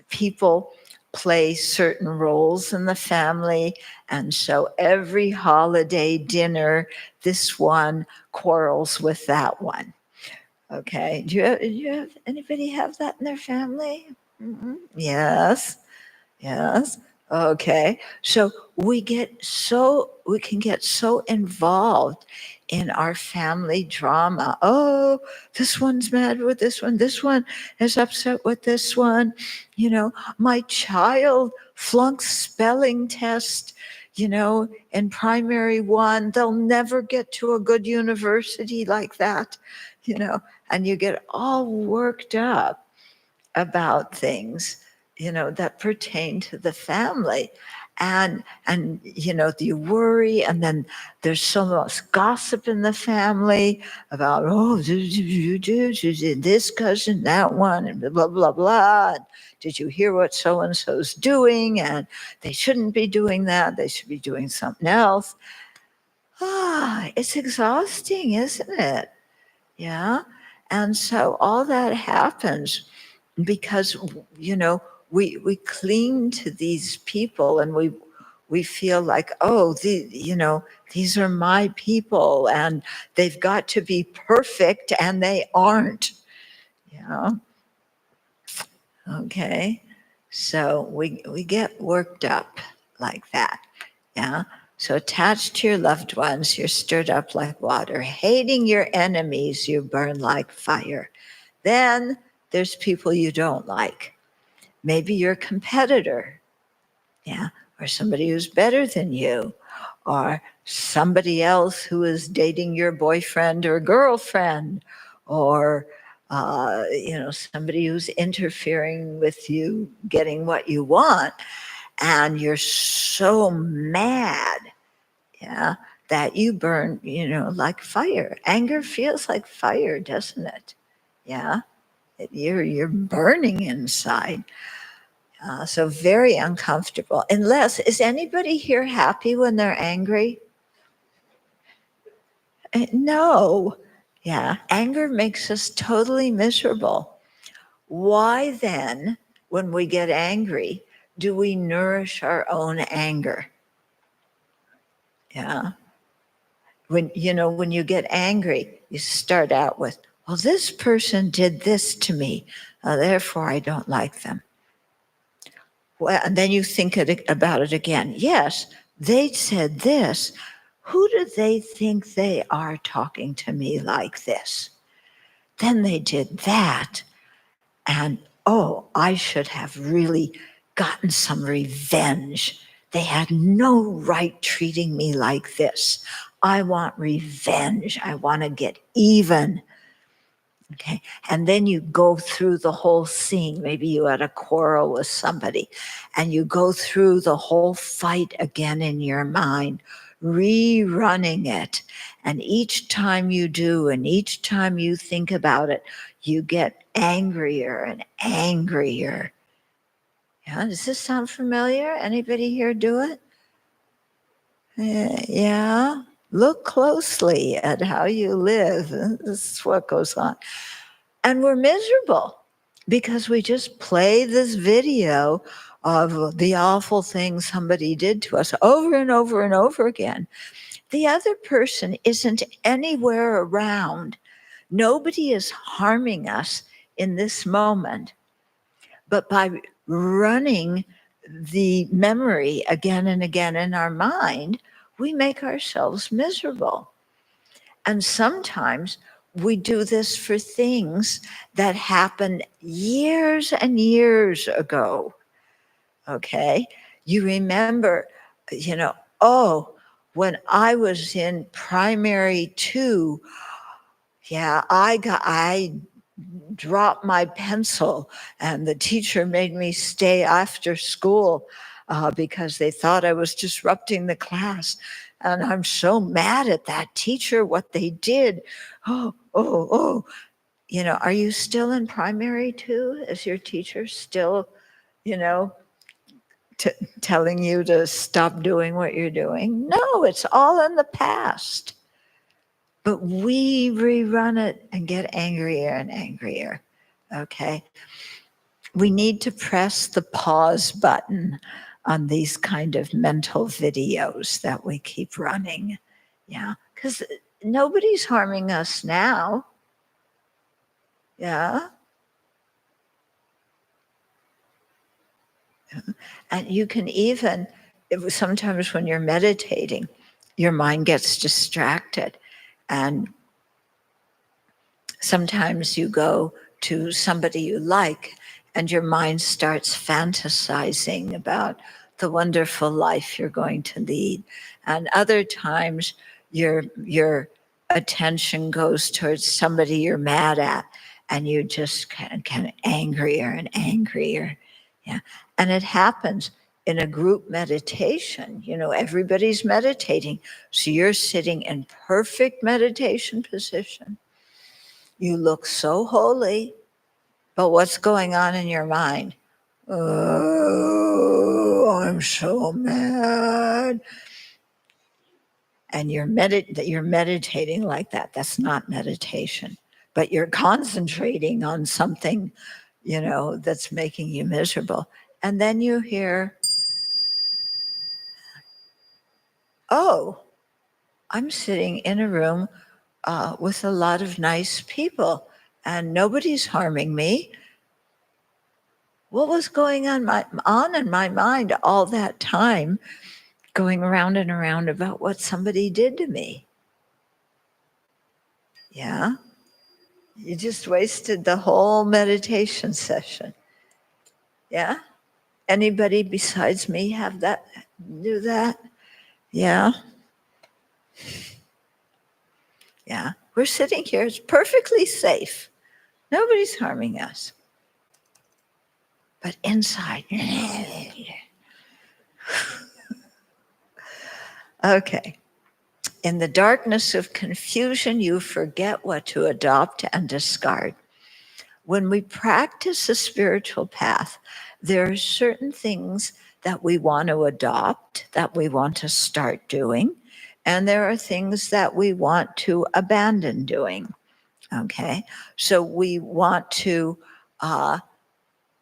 people play certain roles in the family. And so every holiday dinner, this one quarrels with that one. Okay. Do you have anybody have that in their family? Yes. Yes. Okay. So we can get so involved in our family drama. Oh, this one's mad with this one. This one is upset with this one. My child flunked spelling test, in primary one. They'll never get to a good university like that, and you get all worked up about things that pertain to the family, and you worry, and then there's so much gossip in the family about this cousin, that one, and blah blah blah. And did you hear what so and so's doing? And they shouldn't be doing that. They should be doing something else. It's exhausting, isn't it? Yeah. And so all that happens because we cling to these people, and we feel like, these are my people and they've got to be perfect, and they aren't. Okay, so we get worked up like that. Yeah. So attached to your loved ones, you're stirred up like water. Hating your enemies, you burn like fire. Then there's people you don't like. Maybe your competitor, yeah, or somebody who's better than you, or somebody else who is dating your boyfriend or girlfriend, or somebody who's interfering with you getting what you want, and you're so mad, yeah, that you burn, like fire. Anger feels like fire, doesn't it? Yeah, you're burning inside. So very uncomfortable. Is anybody here happy when they're angry? No. Yeah, anger makes us totally miserable. Why then, when we get angry, do we nourish our own anger? Yeah. When you get angry, you start out with, well, this person did this to me, therefore I don't like them. Well, and then you think about it again. Yes, they said this. Who do they think they are talking to me like this? Then they did that. And oh, I should have really gotten some revenge. They had no right treating me like this. I want revenge. I want to get even. Okay. And then you go through the whole scene. Maybe you had a quarrel with somebody and you go through the whole fight again in your mind, rerunning it. And each time you do, and each time you think about it, you get angrier and angrier. Yeah, does this sound familiar? Anybody here do it? Yeah. Look closely at how you live. This is what goes on. And we're miserable because we just play this video of the awful thing somebody did to us over and over and over again. The other person isn't anywhere around. Nobody is harming us in this moment. But by running the memory again and again in our mind, we make ourselves miserable. And sometimes we do this for things that happened years and years ago. Okay? You remember, oh, when I was in primary 2, yeah, I dropped my pencil and the teacher made me stay after school because they thought I was disrupting the class. And I'm so mad at that teacher, what they did. Oh. Are you still in primary 2? Is your teacher still, telling you to stop doing what you're doing? No, it's all in the past. But we rerun it and get angrier and angrier, okay? We need to press the pause button on these kind of mental videos that we keep running, yeah? Because nobody's harming us now, yeah? And you can even, sometimes when you're meditating, your mind gets distracted. And sometimes you go to somebody you like and your mind starts fantasizing about the wonderful life you're going to lead. And other times your attention goes towards somebody you're mad at and you just kind of angrier and angrier. Yeah. And it happens in a group meditation. Everybody's meditating. So you're sitting in perfect meditation position. You look so holy, but what's going on in your mind? Oh, I'm so mad. And you're meditating like that. That's not meditation. But you're concentrating on something, that's making you miserable. And then you hear, oh, I'm sitting in a room with a lot of nice people and nobody's harming me. What was going on in my mind all that time, going around and around about what somebody did to me? Yeah? You just wasted the whole meditation session. Yeah? Anybody besides me do that? Yeah? Yeah. We're sitting here, it's perfectly safe. Nobody's harming us. But inside, okay. In the darkness of confusion, you forget what to adopt and discard. When we practice a spiritual path, there are certain things that we want to adopt, that we want to start doing, and there are things that we want to abandon doing. Okay? So we want to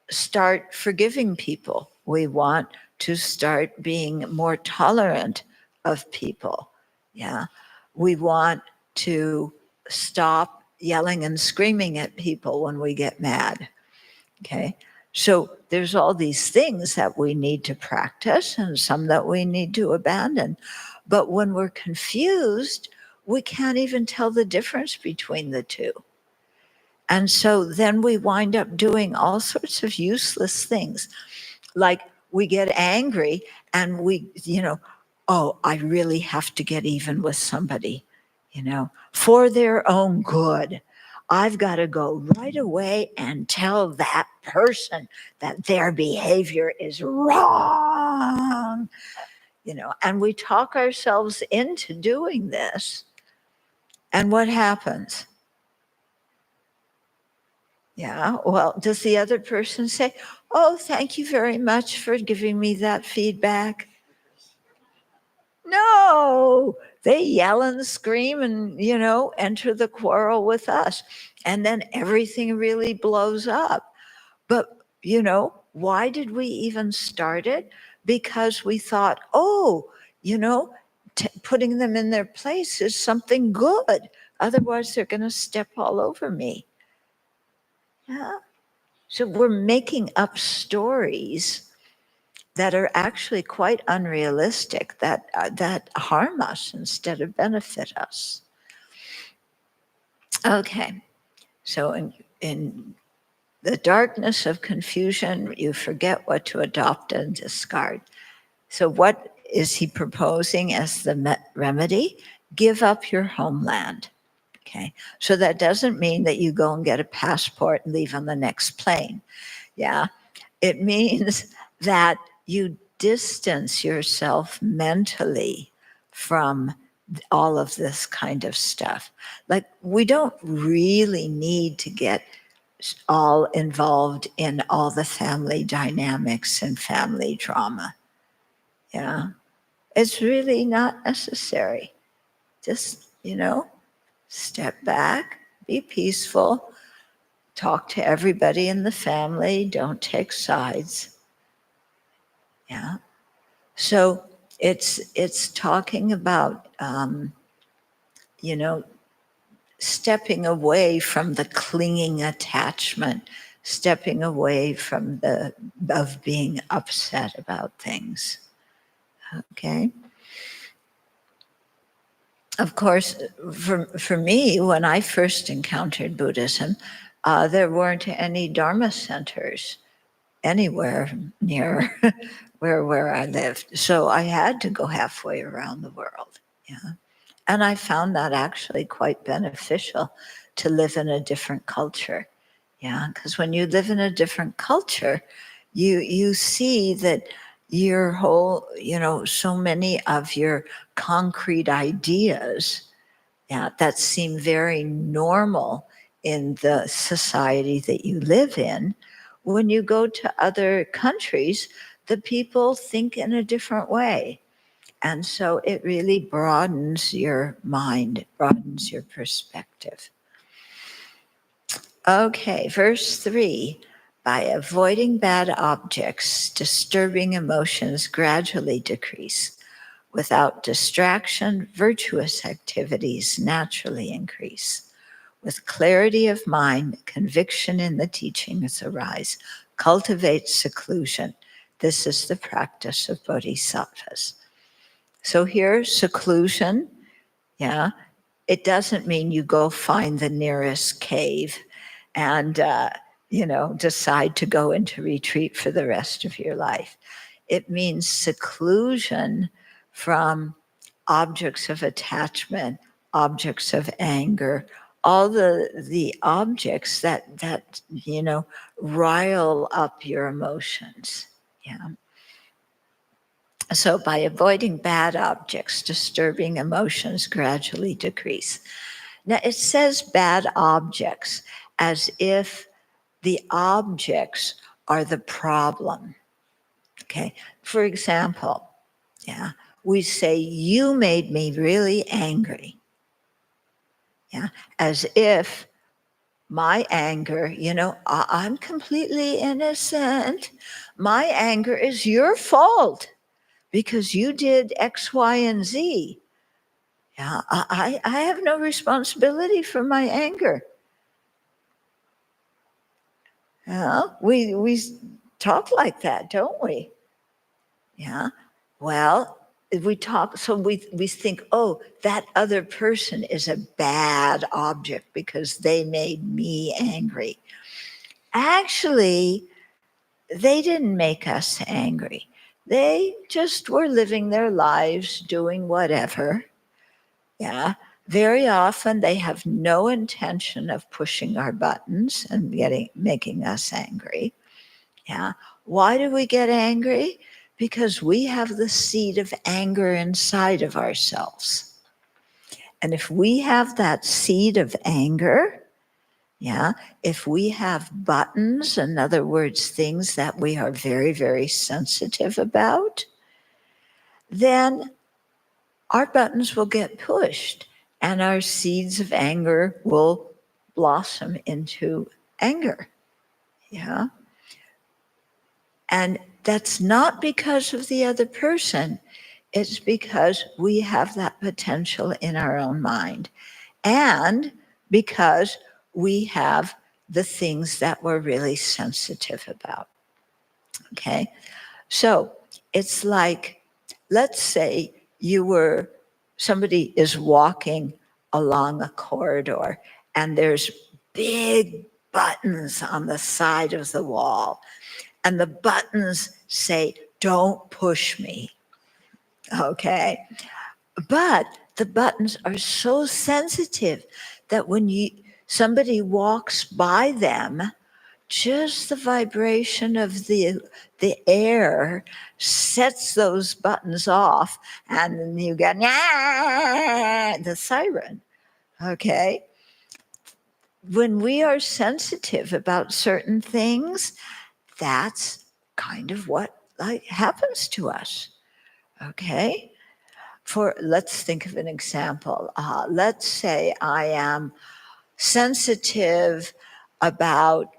start forgiving people. We want to start being more tolerant of people. Yeah. We want to stop yelling and screaming at people when we get mad. Okay. So there's all these things that we need to practice and some that we need to abandon. But when we're confused, we can't even tell the difference between the two. And so then we wind up doing all sorts of useless things. Like we get angry and we, oh, I really have to get even with somebody, for their own good. I've got to go right away and tell that person that their behavior is wrong, and we talk ourselves into doing this. And what happens? Yeah, well, does the other person say, oh, thank you very much for giving me that feedback? No, they yell and scream and, enter the quarrel with us. And then everything really blows up. But, why did we even start it? Because we thought, oh, putting them in their place is something good. Otherwise, they're going to step all over me. Yeah. So we're making up stories that are actually quite unrealistic, that harm us instead of benefit us. Okay, so in the darkness of confusion, you forget what to adopt and discard. So what is he proposing as the remedy? Give up your homeland. Okay, so that doesn't mean that you go and get a passport and leave on the next plane. Yeah, it means that you distance yourself mentally from all of this kind of stuff. Like, we don't really need to get all involved in all the family dynamics and family drama. Yeah, it's really not necessary. Just, step back, be peaceful, talk to everybody in the family, don't take sides. Yeah. So it's talking about, stepping away from the clinging attachment, stepping away from of being upset about things. Okay. Of course, for me, when I first encountered Buddhism, there weren't any Dharma centers anywhere near where I lived. So I had to go halfway around the world. Yeah. And I found that actually quite beneficial to live in a different culture. Yeah. Because when you live in a different culture, you see that your whole, so many of your concrete ideas, that seem very normal in the society that you live in, when you go to other countries, the people think in a different way. And so it really broadens your mind, broadens your perspective. Okay, verse 3. By avoiding bad objects, disturbing emotions gradually decrease. Without distraction, virtuous activities naturally increase. With clarity of mind, conviction in the teachings arise. Cultivate seclusion. This is the practice of Bodhisattvas. So here, seclusion, it doesn't mean you go find the nearest cave and, decide to go into retreat for the rest of your life. It means seclusion from objects of attachment, objects of anger, all the objects that rile up your emotions. Yeah. So by avoiding bad objects, disturbing emotions gradually decrease. Now it says bad objects as if the objects are the problem. Okay. For example, we say, you made me really angry. Yeah. As if my anger, I'm completely innocent. My anger is your fault because you did X, Y, and Z. Yeah, I have no responsibility for my anger. Yeah, we talk like that, don't we? Yeah. Well, we talk, so we think, oh, that other person is a bad object because they made me angry. Actually, they didn't make us angry. They just were living their lives, doing whatever. Yeah. Very often they have no intention of pushing our buttons and making us angry. Yeah. Why do we get angry? Because we have the seed of anger inside of ourselves. And if we have that seed of anger, yeah, if we have buttons, in other words, things that we are very, very sensitive about, then our buttons will get pushed and our seeds of anger will blossom into anger. Yeah. And that's not because of the other person. It's because we have that potential in our own mind. And because we have the things that we're really sensitive about. Okay? So it's like, let's say somebody is walking along a corridor and there's big buttons on the side of the wall. And the buttons say, don't push me. Okay? But the buttons are so sensitive that when somebody walks by them, just the vibration of the air sets those buttons off, and then you get the siren. Okay? When we are sensitive about certain things, that's kind of what happens to us. Okay? Let's think of an example. Let's say I am sensitive about,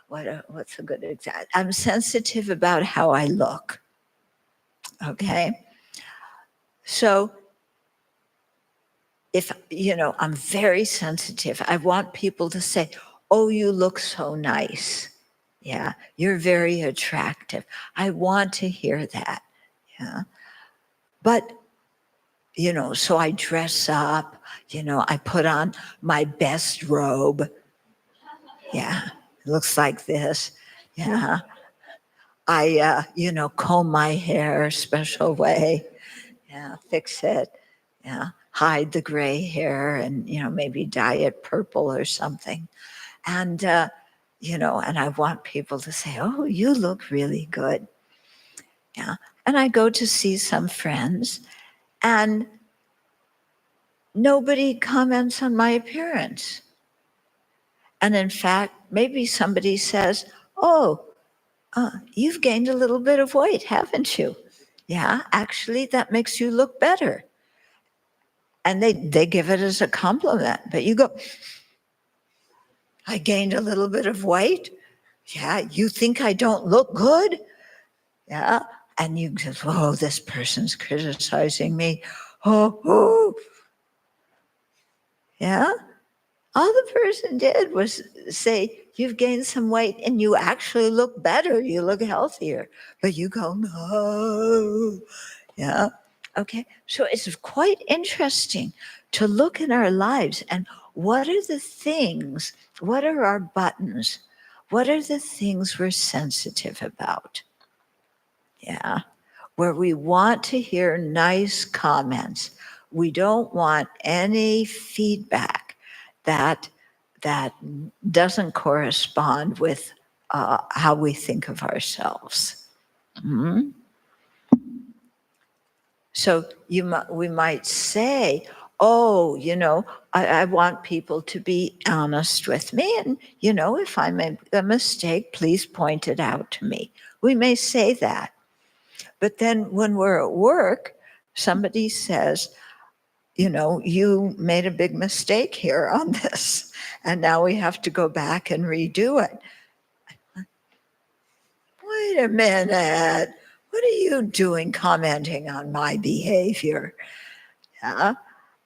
what's a good example? I'm sensitive about how I look. Okay? So if, I'm very sensitive, I want people to say, oh, you look so nice. Yeah, you're very attractive. I want to hear that. Yeah. But, so I dress up, I put on my best robe. Yeah, it looks like this. Yeah. I, comb my hair a special way. Yeah, fix it. Yeah, hide the gray hair and, maybe dye it purple or something. And, and I want people to say, oh, you look really good. Yeah. And I go to see some friends and nobody comments on my appearance. And in fact, maybe somebody says, oh, you've gained a little bit of weight, haven't you? Yeah, actually, that makes you look better. And they give it as a compliment. But you go, I gained a little bit of weight? Yeah, you think I don't look good? Yeah. And you just, oh, this person's criticizing me. Oh. Yeah. All the person did was say, you've gained some weight and you actually look better. You look healthier. But you go, no. Yeah. Okay. So it's quite interesting to look in our lives and what are the things, what are our buttons? What are the things we're sensitive about? Yeah. Where we want to hear nice comments. We don't want any feedback that doesn't correspond with how we think of ourselves. Mm-hmm. So we might say, oh, I want people to be honest with me. And, if I make a mistake, please point it out to me. We may say that. But then when we're at work, somebody says, you made a big mistake here on this, and now we have to go back and redo it. Wait a minute. What are you doing commenting on my behavior? Yeah?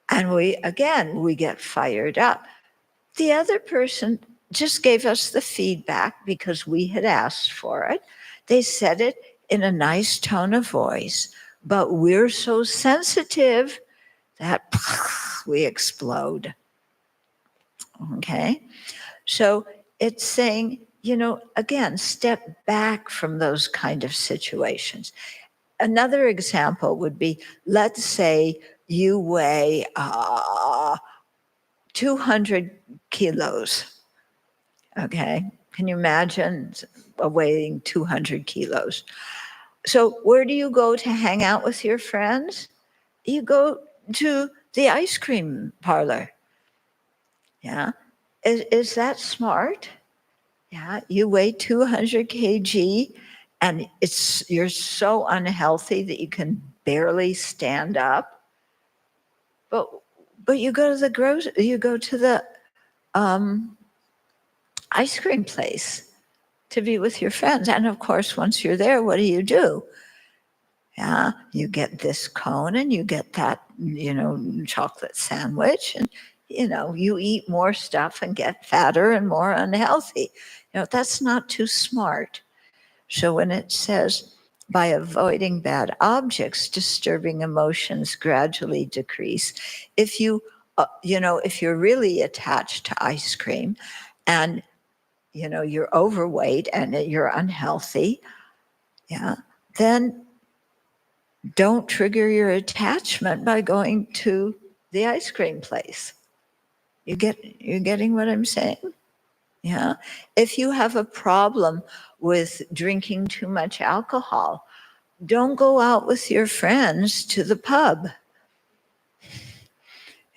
And we get fired up. The other person just gave us the feedback because we had asked for it. They said it in a nice tone of voice, but we're so sensitive that we explode. Okay? So it's saying, again, step back from those kind of situations. Another example would be, let's say you weigh 200 kilos. Okay? Can you imagine weighing 200 kilos? So where do you go to hang out with your friends? You go to the ice cream parlor. Yeah. Is that smart? Yeah. You weigh 200 kg and you're so unhealthy that you can barely stand up. But you go to the ice cream place to be with your friends. And of course, once you're there, what do? Yeah, you get this cone and you get that, chocolate sandwich, and, you eat more stuff and get fatter and more unhealthy. That's not too smart. So when it says, by avoiding bad objects, disturbing emotions gradually decrease. If if you're really attached to ice cream and, you're overweight and you're unhealthy, yeah, then don't trigger your attachment by going to the ice cream place. You're getting what I'm saying? Yeah. If you have a problem with drinking too much alcohol, don't go out with your friends to the pub.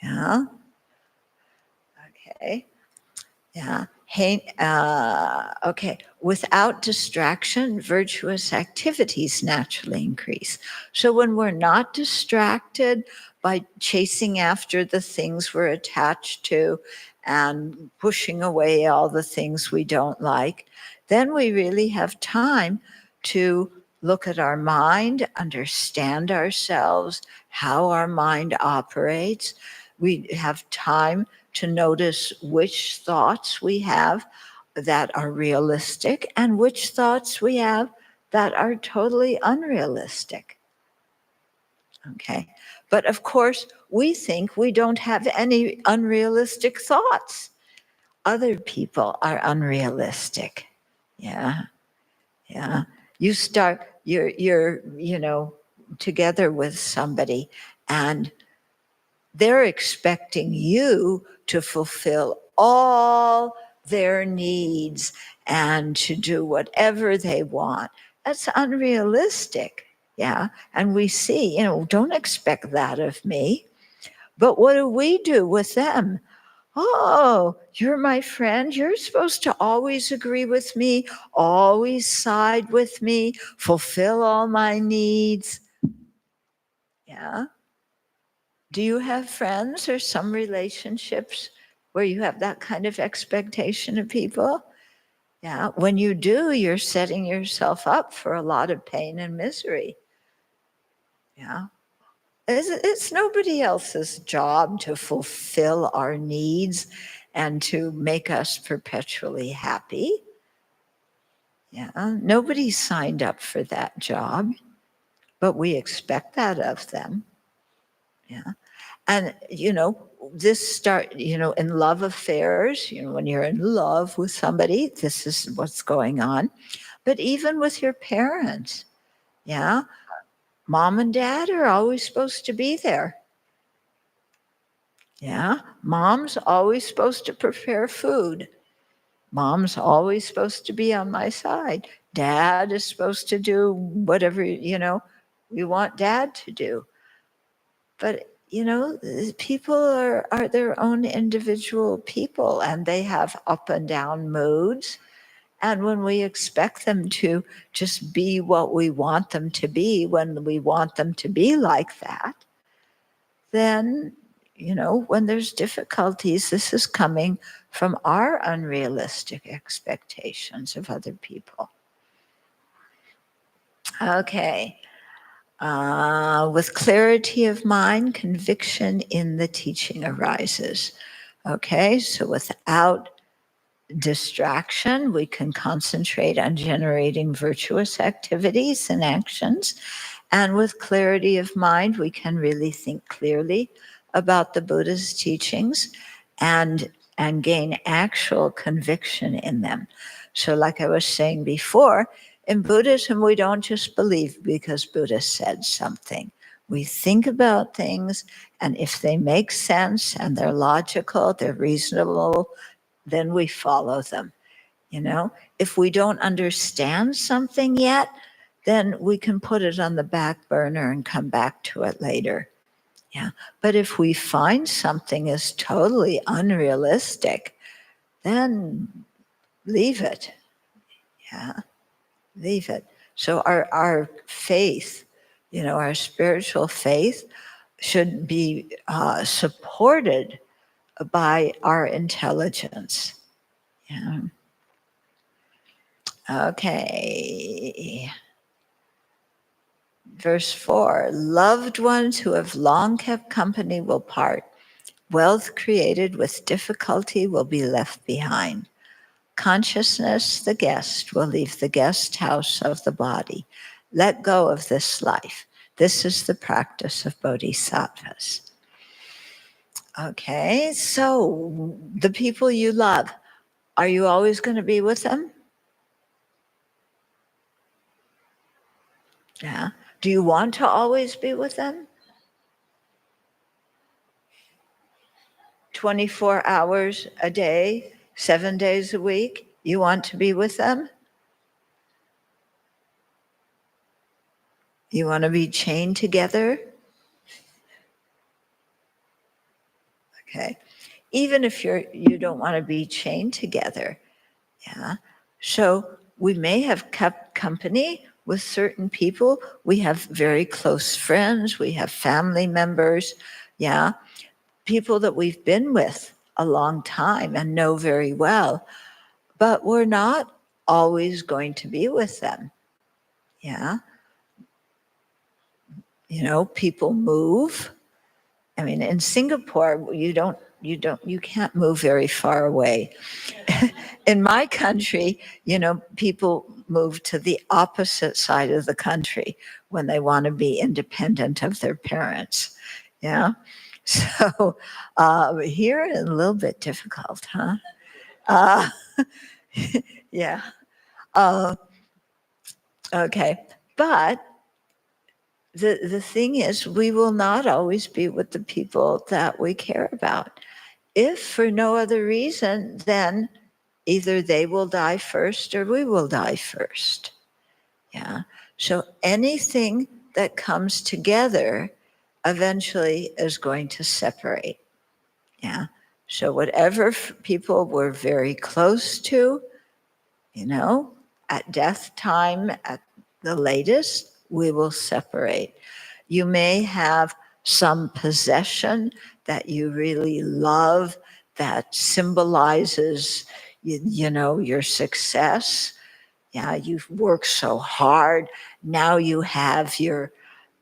Yeah. Okay. Yeah. Hey, okay. Without distraction, virtuous activities naturally increase. So when we're not distracted by chasing after the things we're attached to and pushing away all the things we don't like, then we really have time to look at our mind, understand ourselves, how our mind operates. We have time to notice which thoughts we have that are realistic and which thoughts we have that are totally unrealistic. Okay. But of course, we think we don't have any unrealistic thoughts. Other people are unrealistic. Yeah. Yeah. You're together with somebody and they're expecting you to fulfill all their needs and to do whatever they want. That's unrealistic. Yeah. And we see, don't expect that of me. But what do we do with them? Oh, you're my friend. You're supposed to always agree with me, always side with me, fulfill all my needs. Yeah. Do you have friends or some relationships where you have that kind of expectation of people? Yeah. When you do, you're setting yourself up for a lot of pain and misery. Yeah. It's nobody else's job to fulfill our needs and to make us perpetually happy. Yeah. Nobody signed up for that job, but we expect that of them. Yeah. And, this in love affairs, when you're in love with somebody, this is what's going on. But even with your parents, yeah, mom and dad are always supposed to be there. Yeah, mom's always supposed to prepare food. Mom's always supposed to be on my side. Dad is supposed to do whatever, we want dad to do. But people are their own individual people and they have up and down moods. And when we expect them to just be what we want them to be, when we want them to be like that, then, when there's difficulties, this is coming from our unrealistic expectations of other people. Okay. With clarity of mind, conviction in the teaching arises. Okay, so without distraction, we can concentrate on generating virtuous activities and actions. And with clarity of mind, we can really think clearly about the Buddha's teachings and gain actual conviction in them. So like I was saying before, in Buddhism, we don't just believe because Buddha said something. We think about things, and if they make sense and they're logical, they're reasonable, then we follow them. You know, if we don't understand something yet, then we can put it on the back burner and come back to it later. Yeah. But if we find something is totally unrealistic, then leave it. Yeah. Leave it. So our faith, you know, our spiritual faith should be supported by our intelligence. Yeah. Okay. Verse 4, loved ones who have long kept company will part. Wealth created with difficulty will be left behind. Consciousness, the guest, will leave the guest house of the body. Let go of this life. This is the practice of Bodhisattvas. Okay, so the people you love, are you always going to be with them? Yeah. Do you want to always be with them? 24 hours a day, 7 days a week, you want to be with them? You want to be chained together? Okay. Even if you don't want to be chained together. Yeah. So we may have kept company with certain people. We have very close friends. We have family members. Yeah. People that we've been with a long time and know very well, but we're not always going to be with them. Yeah. You know, people move. I mean, in Singapore, you can't move very far away. In my country, you know, people move to the opposite side of the country when they want to be independent of their parents. Yeah. So here a little bit difficult, huh? Uh, yeah. Okay. But the thing is, we will not always be with the people that we care about. If for no other reason, then either they will die first or we will die first. Yeah. So anything that comes together eventually is going to separate. Yeah. So whatever people we're very close to, you know, at death time, at the latest, we will separate. You may have some possession that you really love that symbolizes, you know, your success. Yeah, you've worked so hard. Now you have your,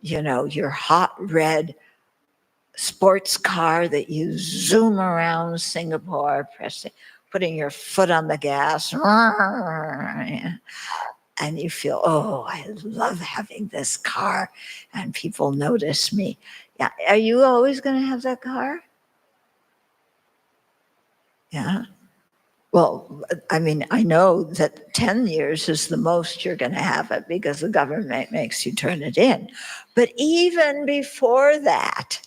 you know, your hot red sports car that you zoom around Singapore, putting your foot on the gas. And you feel, oh, I love having this car, and people notice me. Yeah, are you always going to have that car? Yeah. Well, I mean, I know that 10 years is the most you're going to have it because the government makes you turn it in. But even before that,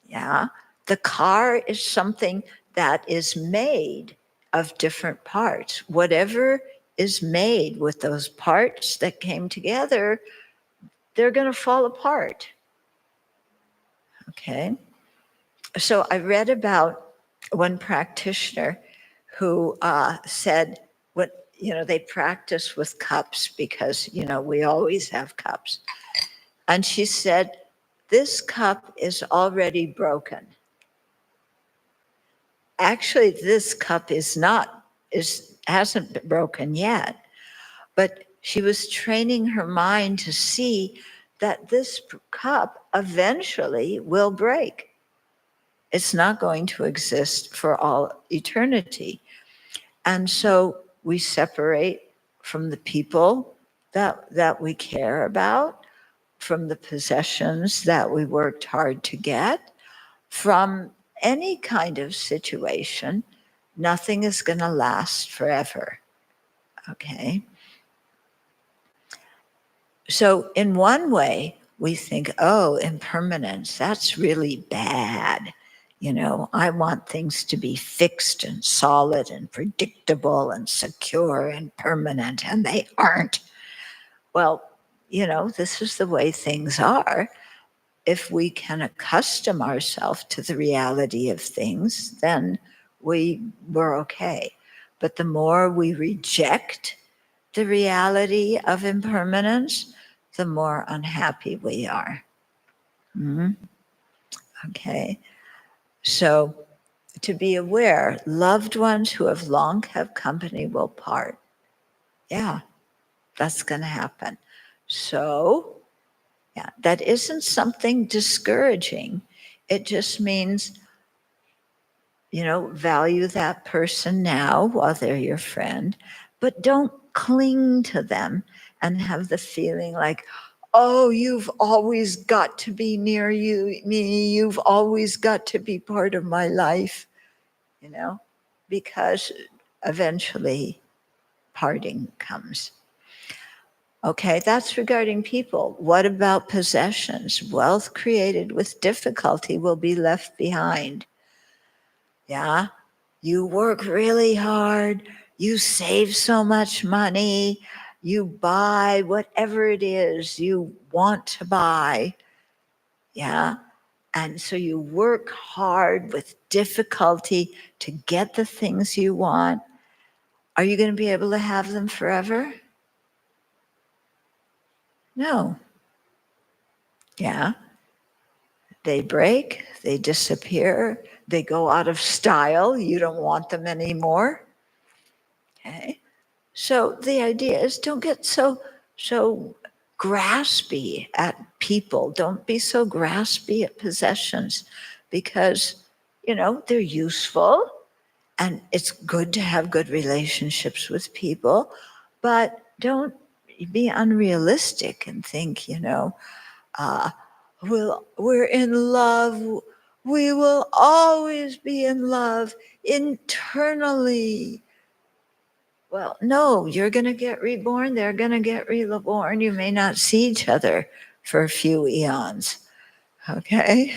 yeah, the car is something that is made of different parts. Whatever is made with those parts that came together, they're going to fall apart. Okay. So I read about one practitioner who said, what, you know, they practice with cups because, you know, we always have cups. And she said, this cup is already broken. Actually, this cup hasn't been broken yet, but she was training her mind to see that this cup eventually will break. It's not going to exist for all eternity. And so we separate from the people that we care about, from the possessions that we worked hard to get, from any kind of situation. Nothing is going to last forever. Okay? So in one way, we think, oh, impermanence, that's really bad. You know, I want things to be fixed and solid and predictable and secure and permanent, and they aren't. Well, you know, this is the way things are. If we can accustom ourselves to the reality of things, then we're okay. But the more we reject the reality of impermanence, the more unhappy we are. Okay. So to be aware, loved ones who have long kept company will part. Yeah, that's going to happen. So, yeah, that isn't something discouraging. It just means, you know, value that person now while they're your friend, but don't cling to them and have the feeling like, oh, you've always got to be near me, you've always got to be part of my life, you know, because eventually parting comes. Okay, that's regarding people. What about possessions? Wealth created with difficulty will be left behind. Yeah, you work really hard, you save so much money, you buy whatever it is you want to buy. Yeah, and so you work hard with difficulty to get the things you want. Are you going to be able to have them forever? No. Yeah. They break, they disappear, they go out of style, you don't want them anymore. Okay. So the idea is don't get so graspy at people. Don't be so graspy at possessions, because, you know, they're useful and it's good to have good relationships with people, but don't be unrealistic and think, you know, we're in love. We will always be in love internally. Well, no, you're going to get reborn. They're going to get reborn. You may not see each other for a few eons. Okay?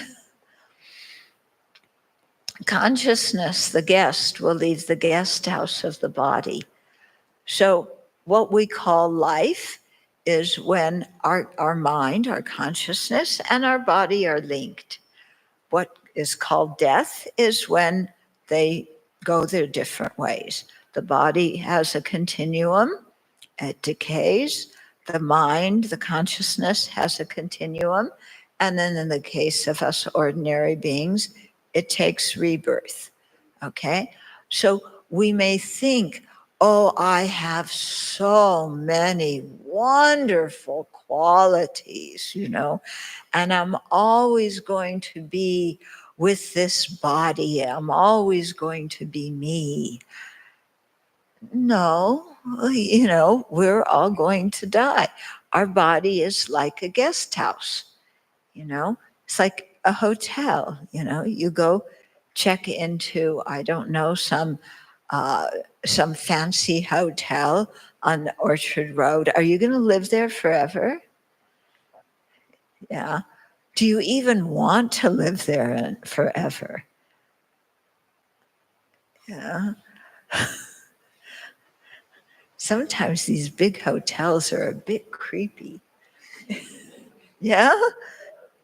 Consciousness, the guest, will leave the guest house of the body. So what we call life is when our mind, our consciousness, and our body are linked. What is called death is when they go their different ways. The body has a continuum, it decays. The mind, the consciousness has a continuum. And then in the case of us ordinary beings, it takes rebirth. Okay? So we may think, oh, I have so many wonderful qualities, you know, and I'm always going to be with this body. I'm always going to be me. No, you know, we're all going to die. Our body is like a guest house, you know, it's like a hotel, you know, you go check into, I don't know, some fancy hotel on Orchard Road. Are you going to live there forever? Yeah. Do you even want to live there forever? Yeah. Sometimes these big hotels are a bit creepy. Yeah?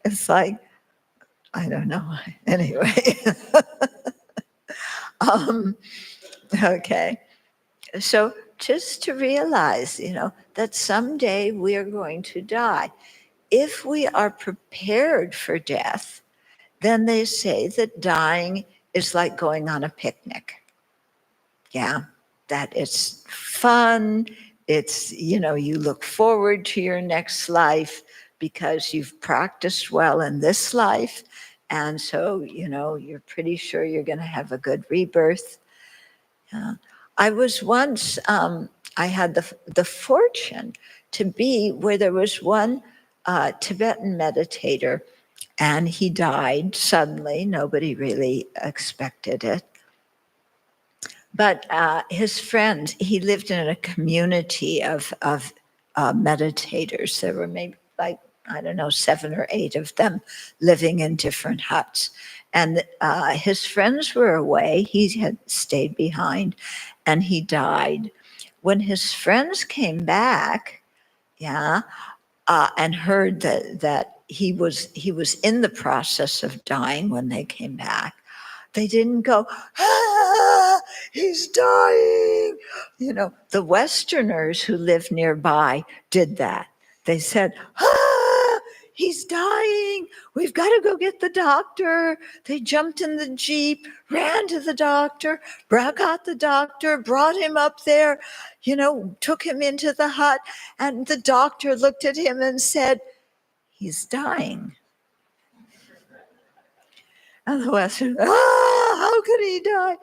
It's like, I don't know. Anyway. Okay. So just to realize, you know, that someday we are going to die. If we are prepared for death, then they say that dying is like going on a picnic. Yeah, that it's fun. It's, you know, you look forward to your next life because you've practiced well in this life. And so, you're pretty sure you're going to have a good rebirth. I was once, I had the fortune to be where there was one Tibetan meditator, and he died suddenly. Nobody really expected it. But his friends, he lived in a community of meditators. There were maybe 7 or 8 of them living in different huts. And his friends were away. He had stayed behind, and he died. When his friends came back, and heard that he was in the process of dying when they came back, they didn't go, he's dying. The Westerners who lived nearby did that. They said, he's dying. We've got to go get the doctor. They jumped in the Jeep, ran to the doctor, got the doctor, brought him up there, took him into the hut. And the doctor looked at him and said, he's dying. And the Western, how could he die?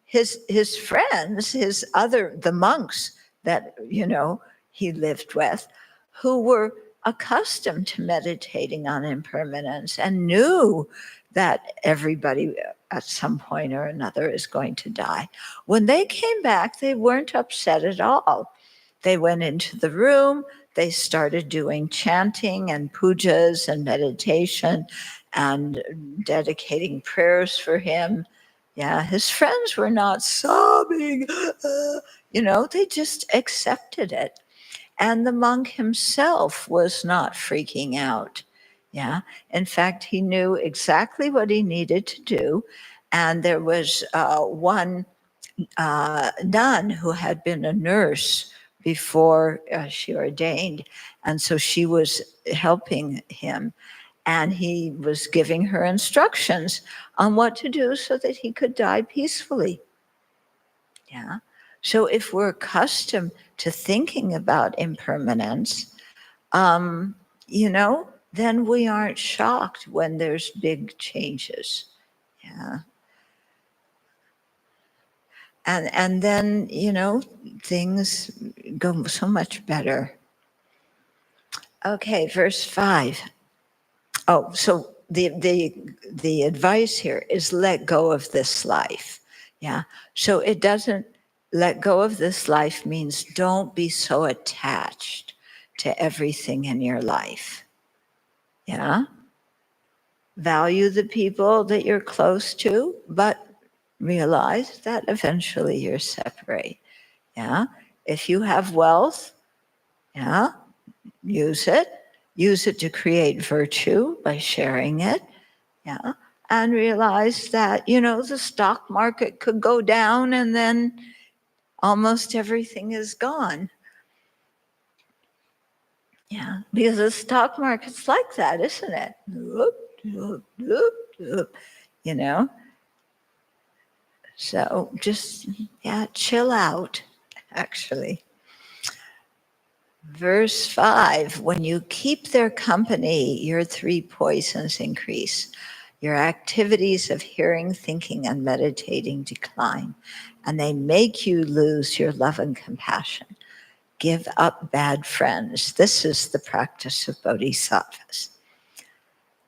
His friends, the monks that, he lived with, who were accustomed to meditating on impermanence and knew that everybody at some point or another is going to die. When they came back, they weren't upset at all. They went into the room, they started doing chanting and pujas and meditation and dedicating prayers for him. Yeah, his friends were not sobbing, they just accepted it. And the monk himself was not freaking out. Yeah, in fact, he knew exactly what he needed to do. And there was one nun who had been a nurse before she ordained. And so she was helping him. And he was giving her instructions on what to do so that he could die peacefully. Yeah. So if we're accustomed to thinking about impermanence, then we aren't shocked when there's big changes. Yeah. And then, things go so much better. Okay, verse 5. Oh, so the advice here is let go of this life. Yeah. So it doesn't, let go of this life means don't be so attached to everything in your life. Yeah. Value the people that you're close to, but realize that eventually you're separate. Yeah. If you have wealth, use it. Use it to create virtue by sharing it. Yeah. And realize that, the stock market could go down and then almost everything is gone. Yeah. Because the stock market's like that, isn't it? So just, chill out, actually. Verse 5, when you keep their company, your 3 poisons increase. Your activities of hearing, thinking, and meditating decline, and they make you lose your love and compassion. Give up bad friends. This is the practice of Bodhisattvas.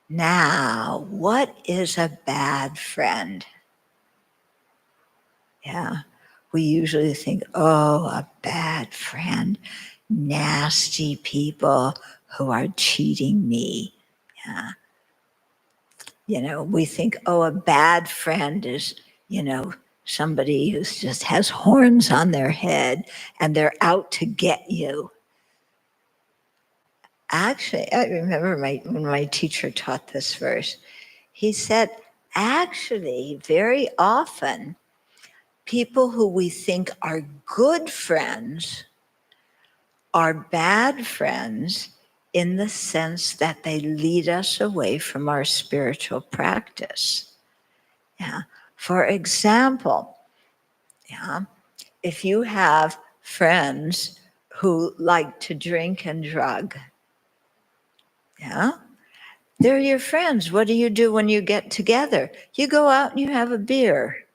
Now, what is a bad friend? Yeah, we usually think, a bad friend. Nasty people who are cheating me. Yeah. We think, a bad friend is, somebody who just has horns on their head and they're out to get you. Actually, I remember when my teacher taught this verse, he said, actually, very often, people who we think are good friends are bad friends in the sense that they lead us away from our spiritual practice. Yeah. For example, if you have friends who like to drink and drug, Yeah. They're your friends. What do you do when you get together? You go out and you have a beer.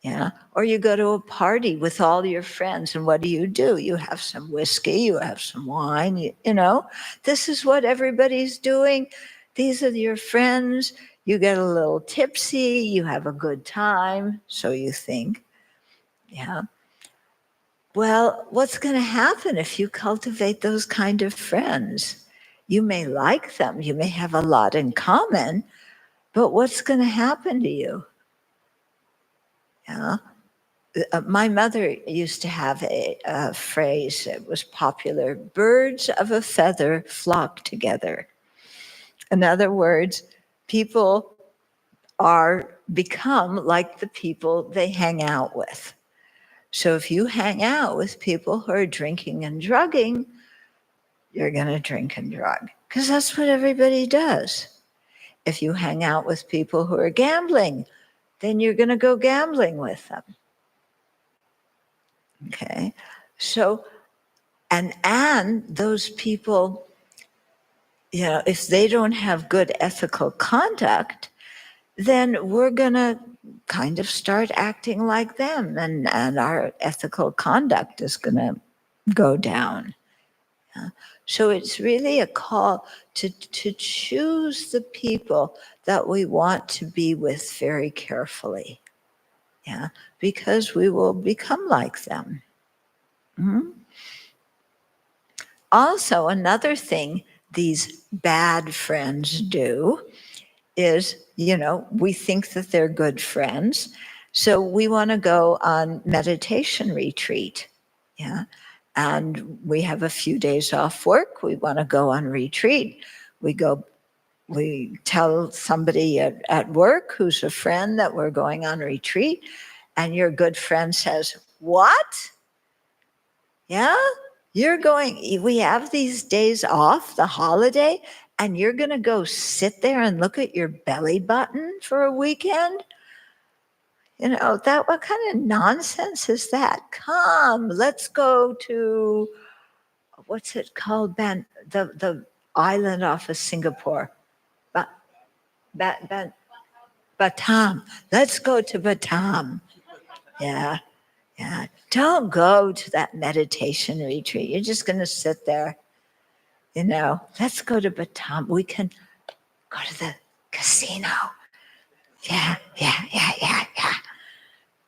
Yeah. Or you go to a party with all your friends, and what do? You have some whiskey, you have some wine, you know. This is what everybody's doing. These are your friends. You get a little tipsy, you have a good time, so you think. Yeah. Well, what's going to happen if you cultivate those kind of friends? You may like them, you may have a lot in common, but what's going to happen to you? Yeah. My mother used to have a phrase that was popular: birds of a feather flock together. In other words, people become like the people they hang out with. So if you hang out with people who are drinking and drugging, you're going to drink and drug, because that's what everybody does. If you hang out with people who are gambling, then you're going to go gambling with them. Okay, so and those people, you know, if they don't have good ethical conduct, then we're going to kind of start acting like them, and our ethical conduct is going to go down. Yeah. So it's really a call to choose the people that we want to be with very carefully. Yeah, because we will become like them. Mm-hmm. Also, another thing these bad friends do is, you know, we think that they're good friends, so we want to go on meditation retreat. Yeah. And we have a few days off work, we want to go on retreat. We tell somebody at work who's a friend that we're going on retreat, and your good friend says, "What? Yeah? You're going, we have these days off, the holiday, and you're going to go sit there and look at your belly button for a weekend?" You know, what kind of nonsense is that? Come, let's go to, what's it called, the island off of Singapore. Batam. Let's go to Batam. Yeah. Yeah. Don't go to that meditation retreat. You're just going to sit there. You know, let's go to Batam. We can go to the casino. Yeah.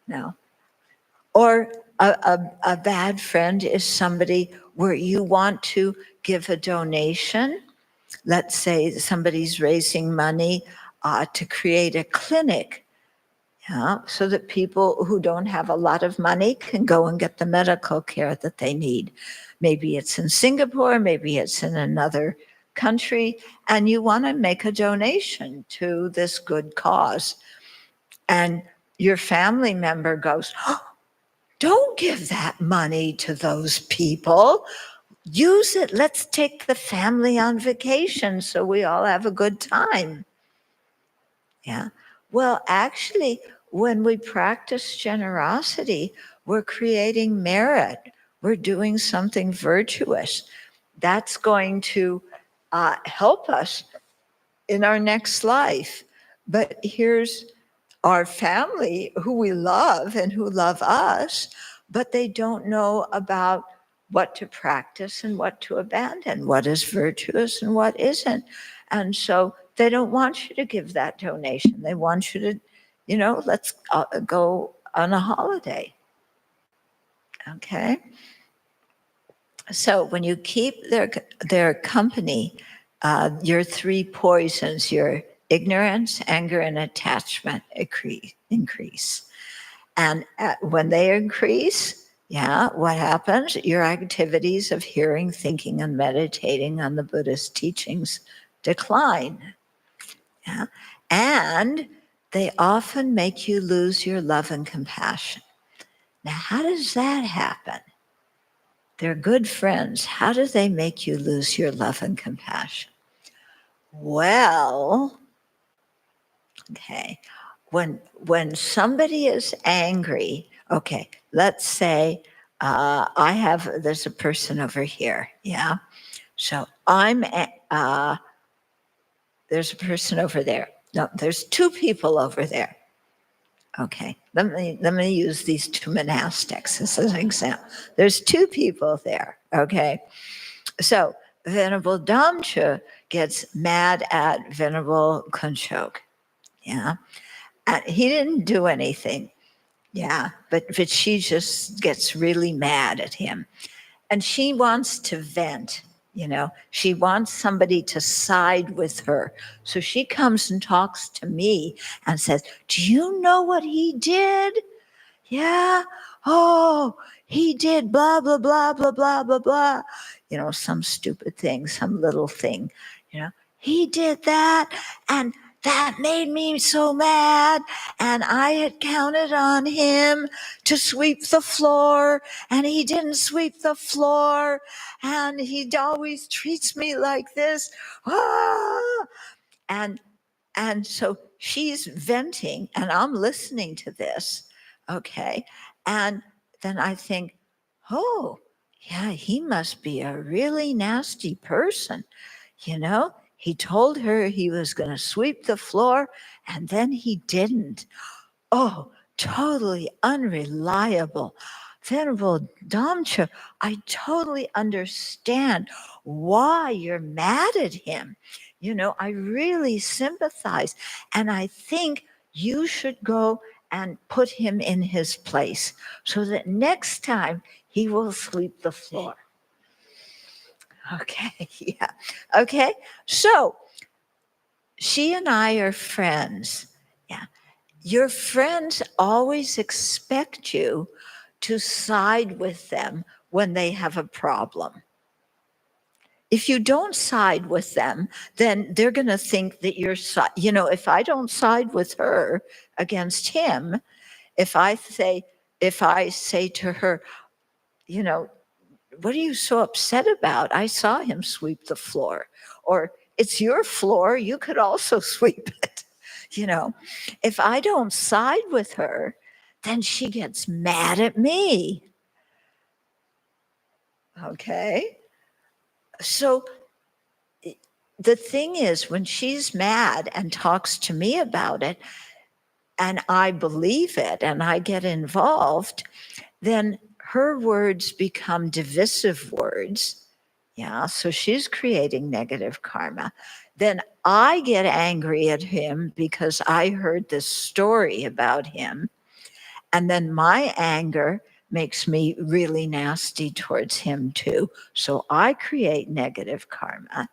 No. Or a bad friend is somebody where you want to give a donation. Let's say somebody's raising money to create a clinic, yeah, so that people who don't have a lot of money can go and get the medical care that they need. Maybe it's in Singapore, maybe it's in another country, and you want to make a donation to this good cause. And your family member goes, "Oh, don't give that money to those people. Use it. Let's take the family on vacation so we all have a good time." Yeah. Well, actually, when we practice generosity, we're creating merit. We're doing something virtuous. That's going to help us in our next life. But here's our family who we love and who love us, but they don't know about what to practice and what to abandon, what is virtuous and what isn't. And so they don't want you to give that donation. They want you to, you know, let's go on a holiday. Okay? So when you keep their company, your three poisons, your ignorance, anger, and attachment increase. And when they increase, yeah, what happens? Your activities of hearing, thinking, and meditating on the Buddhist teachings decline. Yeah? And they often make you lose your love and compassion. Now, how does that happen? They're good friends. How do they make you lose your love and compassion? Well, okay, when somebody is angry, okay, let's say there's a person over here, yeah? So there's a person over there. No, there's two people over there. Okay, let me use these two monastics as an example. There's two people there, okay? So Venerable Damcha gets mad at Venerable Kunchok, yeah? And he didn't do anything, yeah, but she just gets really mad at him. And she wants to vent, she wants somebody to side with her. So she comes and talks to me and says, do you know what he did? Yeah. Oh, he did blah, blah, blah, blah, blah, blah, blah. Some stupid thing, some little thing, he did that. And that made me so mad. And I had counted on him to sweep the floor, and he didn't sweep the floor. And he always treats me like this. Ah! And so she's venting, and I'm listening to this. Okay. And then I think, oh, yeah, he must be a really nasty person. He told her he was going to sweep the floor, and then he didn't. Oh, totally unreliable. Venerable Damcha, I totally understand why you're mad at him. I really sympathize. And I think you should go and put him in his place so that next time he will sweep the floor. Okay, yeah. Okay, so she and I are friends. Yeah. Your friends always expect you to side with them when they have a problem. If you don't side with them, then they're going to think that you're, if I don't side with her against him, if I say to her, what are you so upset about? I saw him sweep the floor. Or it's your floor, you could also sweep it. If I don't side with her, then she gets mad at me. Okay? So the thing is, when she's mad and talks to me about it, and I believe it and I get involved, then her words become divisive words. Yeah, so she's creating negative karma. Then I get angry at him because I heard this story about him. And then my anger makes me really nasty towards him too. So I create negative karma.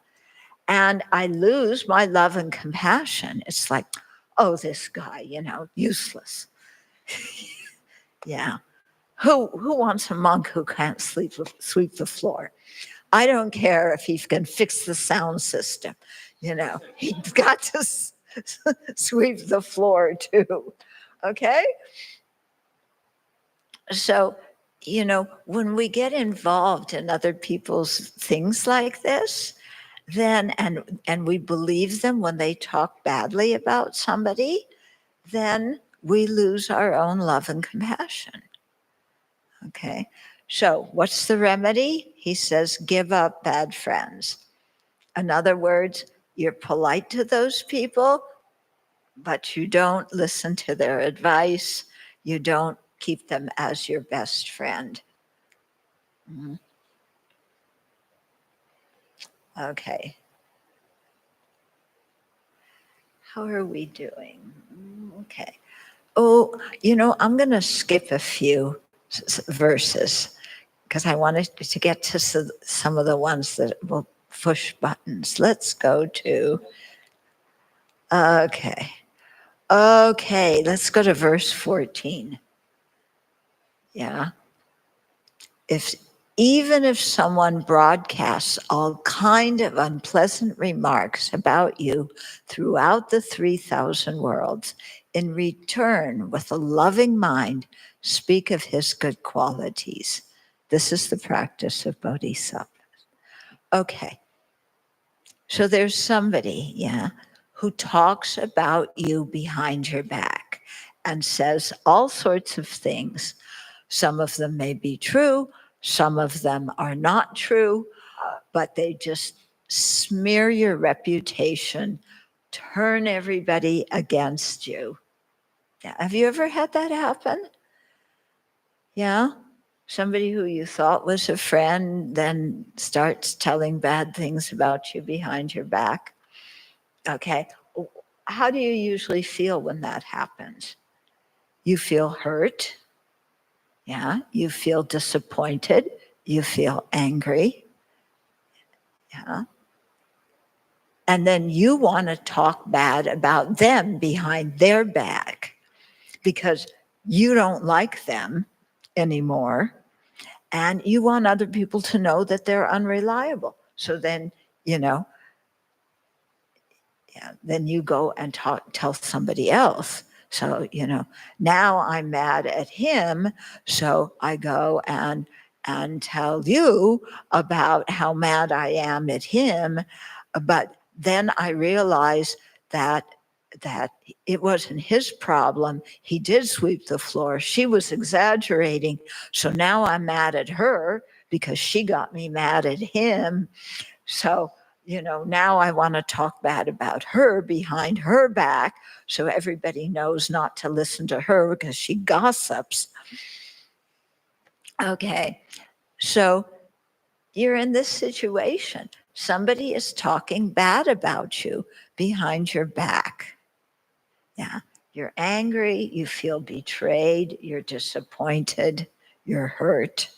And I lose my love and compassion. It's like, oh, this guy, useless. Yeah. Who wants a monk who can't sweep the floor? I don't care if he can fix the sound system. He's got to sweep the floor too. Okay? So, when we get involved in other people's things like this, then and we believe them when they talk badly about somebody, then we lose our own love and compassion. Okay, so what's the remedy? He says, give up bad friends. In other words, you're polite to those people, but you don't listen to their advice. You don't keep them as your best friend. Mm-hmm. Okay. How are we doing? Okay. Oh, I'm going to skip a few verses because I wanted to get to some of the ones that will push buttons. Let's go to, okay, let's go to verse 14. Yeah. Even if someone broadcasts all kind of unpleasant remarks about you throughout the 3,000 worlds, in return, with a loving mind, speak of his good qualities. This is the practice of Bodhisattvas. Okay. So there's somebody, who talks about you behind your back and says all sorts of things. Some of them may be true. Some of them are not true. but they just smear your reputation, turn everybody against you. Yeah. Have you ever had that happen? Yeah? Somebody who you thought was a friend then starts telling bad things about you behind your back. Okay. How do you usually feel when that happens? You feel hurt. Yeah. You feel disappointed. You feel angry. Yeah. And then you want to talk bad about them behind their back because you don't like them anymore. And you want other people to know that they're unreliable. So then, then you go and tell somebody else. So, now I'm mad at him. So I go and tell you about how mad I am at him. But then I realize that it wasn't his problem. He did sweep the floor. She was exaggerating. So now I'm mad at her because she got me mad at him. So, now I want to talk bad about her behind her back so everybody knows not to listen to her because she gossips. Okay, so you're in this situation. Somebody is talking bad about you behind your back. Yeah, you're angry, you feel betrayed, you're disappointed, you're hurt.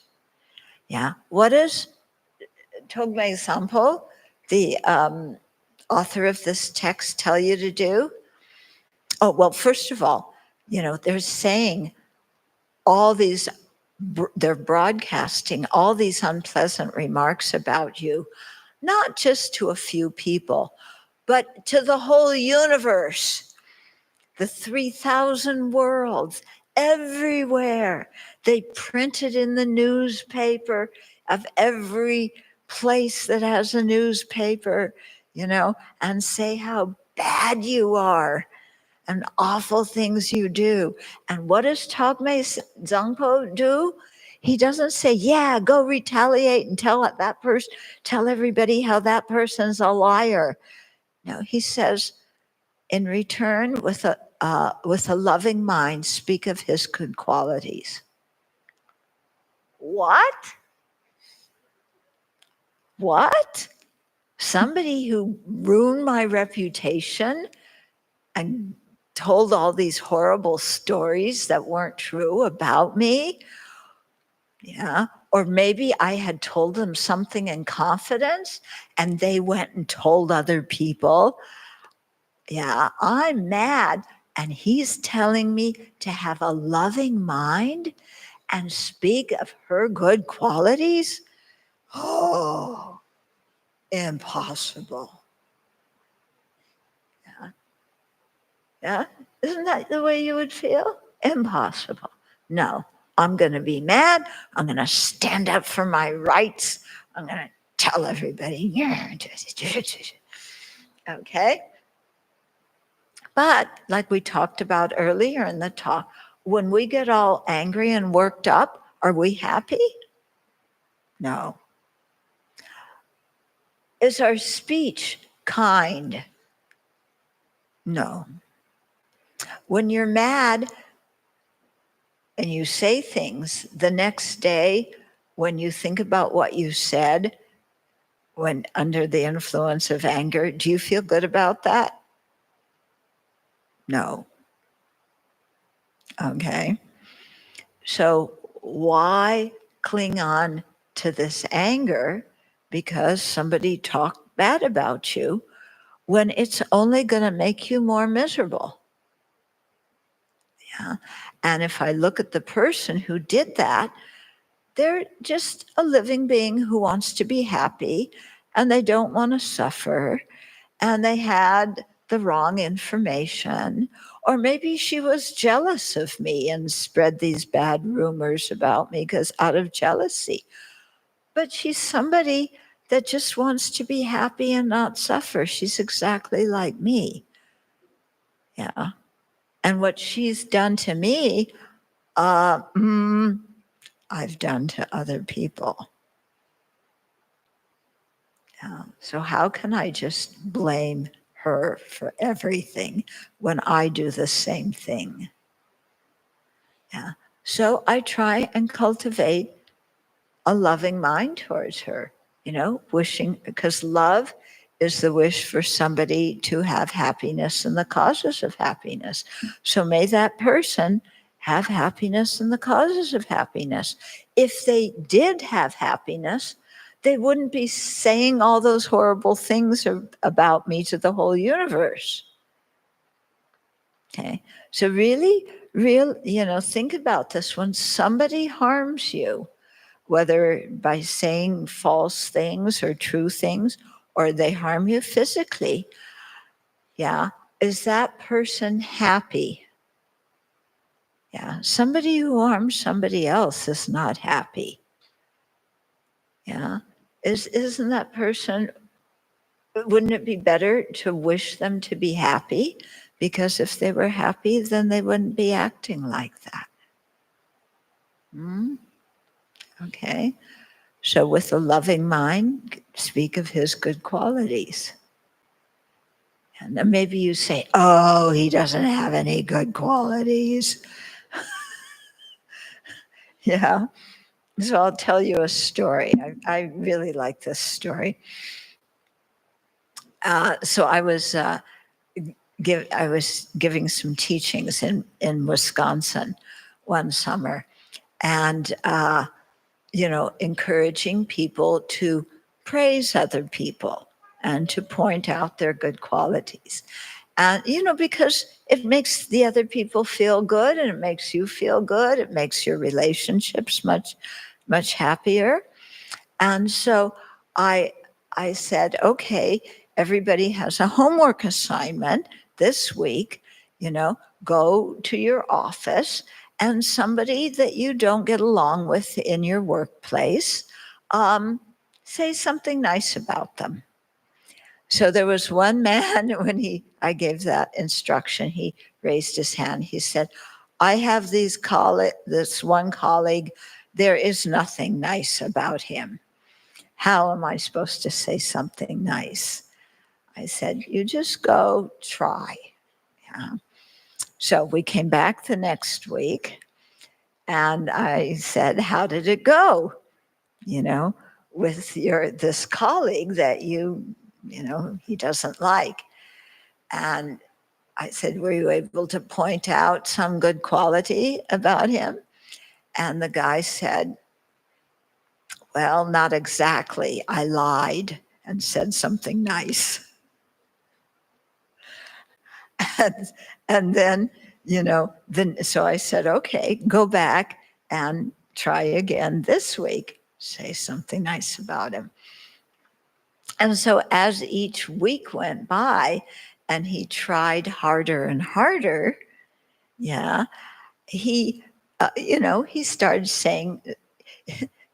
Yeah, what does Togme Sampo, the author of this text, tell you to do? Oh, well, first of all, they're saying all these, they're broadcasting all these unpleasant remarks about you, not just to a few people, but to the whole universe, the 3,000 worlds, everywhere. They print it in the newspaper of every place that has a newspaper, and say how bad you are and awful things you do. And what does Togme Zangpo do? He doesn't say, yeah, go retaliate and tell everybody how that person's a liar. No, he says, in return, with a loving mind, speak of his good qualities. What? Somebody who ruined my reputation and told all these horrible stories that weren't true about me. Yeah. Or maybe I had told them something in confidence and they went and told other people. Yeah, I'm mad. And he's telling me to have a loving mind and speak of her good qualities. Oh, impossible. Yeah, isn't that the way you would feel? Impossible. No, I'm going to be mad. I'm going to stand up for my rights. I'm going to tell everybody. Okay? But like we talked about earlier in the talk, when we get all angry and worked up, are we happy? No. Is our speech kind? No. When you're mad and you say things, the next day, when you think about what you said, when under the influence of anger, do you feel good about that? No. Okay. So why cling on to this anger because somebody talked bad about you when it's only going to make you more miserable? Yeah. And if I look at the person who did that, they're just a living being who wants to be happy and they don't want to suffer. And they had the wrong information. Or maybe she was jealous of me and spread these bad rumors about me because out of jealousy. But she's somebody that just wants to be happy and not suffer. She's exactly like me. Yeah. And what she's done to me, I've done to other people. Yeah. So how can I just blame her for everything when I do the same thing? Yeah. So I try and cultivate a loving mind towards her, wishing, because love is the wish for somebody to have happiness and the causes of happiness. So may that person have happiness and the causes of happiness. If they did have happiness, they wouldn't be saying all those horrible things about me to the whole universe. Okay. So really, think about this. When somebody harms you, whether by saying false things or true things, or they harm you physically, yeah, is that person happy? Yeah, somebody who harms somebody else is not happy. Yeah, isn't that person, wouldn't it be better to wish them to be happy? Because if they were happy, then they wouldn't be acting like that. Okay. So with a loving mind, speak of his good qualities. And then maybe you say, oh, he doesn't have any good qualities. Yeah. So I'll tell you a story. I really like this story. So I was giving some teachings in Wisconsin one summer, and encouraging people to praise other people and to point out their good qualities. And, because it makes the other people feel good, and it makes you feel good. It makes your relationships much, much happier. And so I said, okay, everybody has a homework assignment this week, go to your office, and somebody that you don't get along with in your workplace, say something nice about them. So there was one man, when I gave that instruction, he raised his hand. He said, I have this one colleague, there is nothing nice about him. How am I supposed to say something nice? I said, you just go try. Yeah. So we came back the next week, and I said, how did it go? With this colleague that he doesn't like. And I said, were you able to point out some good quality about him? And the guy said, well, not exactly. I lied and said something nice. And then, so I said, okay, go back and try again this week. Say something nice about him. And so as each week went by and he tried harder and harder, yeah, he started saying,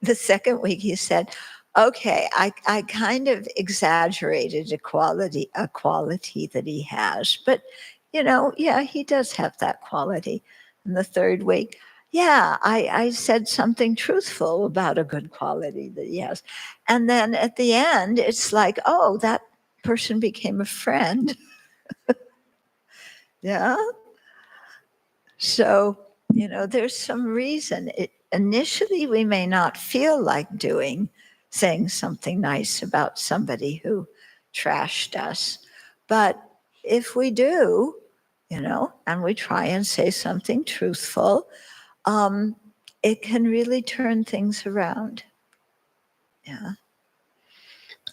the second week he said, okay, I kind of exaggerated a quality that he has, but yeah, he does have that quality. And the third week, yeah, I said something truthful about a good quality that he has. And then at the end, it's like, oh, that person became a friend. Yeah. So, there's some reason. Initially, we may not feel like saying something nice about somebody who trashed us. But if we do, and we try and say something truthful, it can really turn things around. Yeah.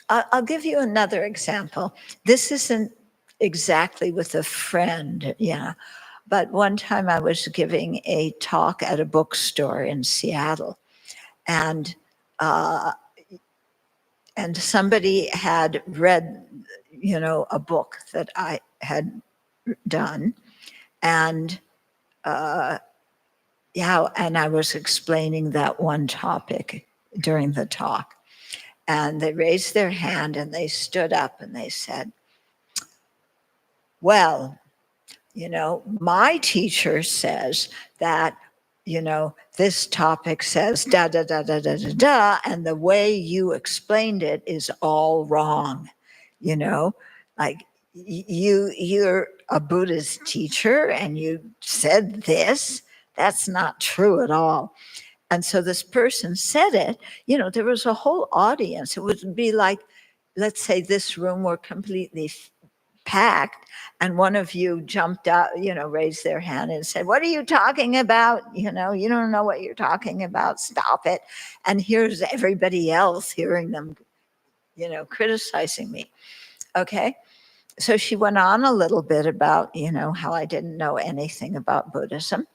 I'll give you another example. This isn't exactly with a friend, yeah. But one time I was giving a talk at a bookstore in Seattle, and somebody had read, a book that I had done, and and I was explaining that one topic during the talk, and they raised their hand and they stood up and they said, well, my teacher says that this topic says da da da da da da da, and the way you explained it is all wrong. Like you're a Buddhist teacher and you said this. That's not true at all. And so this person said it, there was a whole audience. It would be like, let's say this room were completely packed and one of you jumped out, raised their hand and said, "What are you talking about? You don't know what you're talking about. Stop it." And here's everybody else hearing them, criticizing me. Okay. So she went on a little bit about, how I didn't know anything about Buddhism.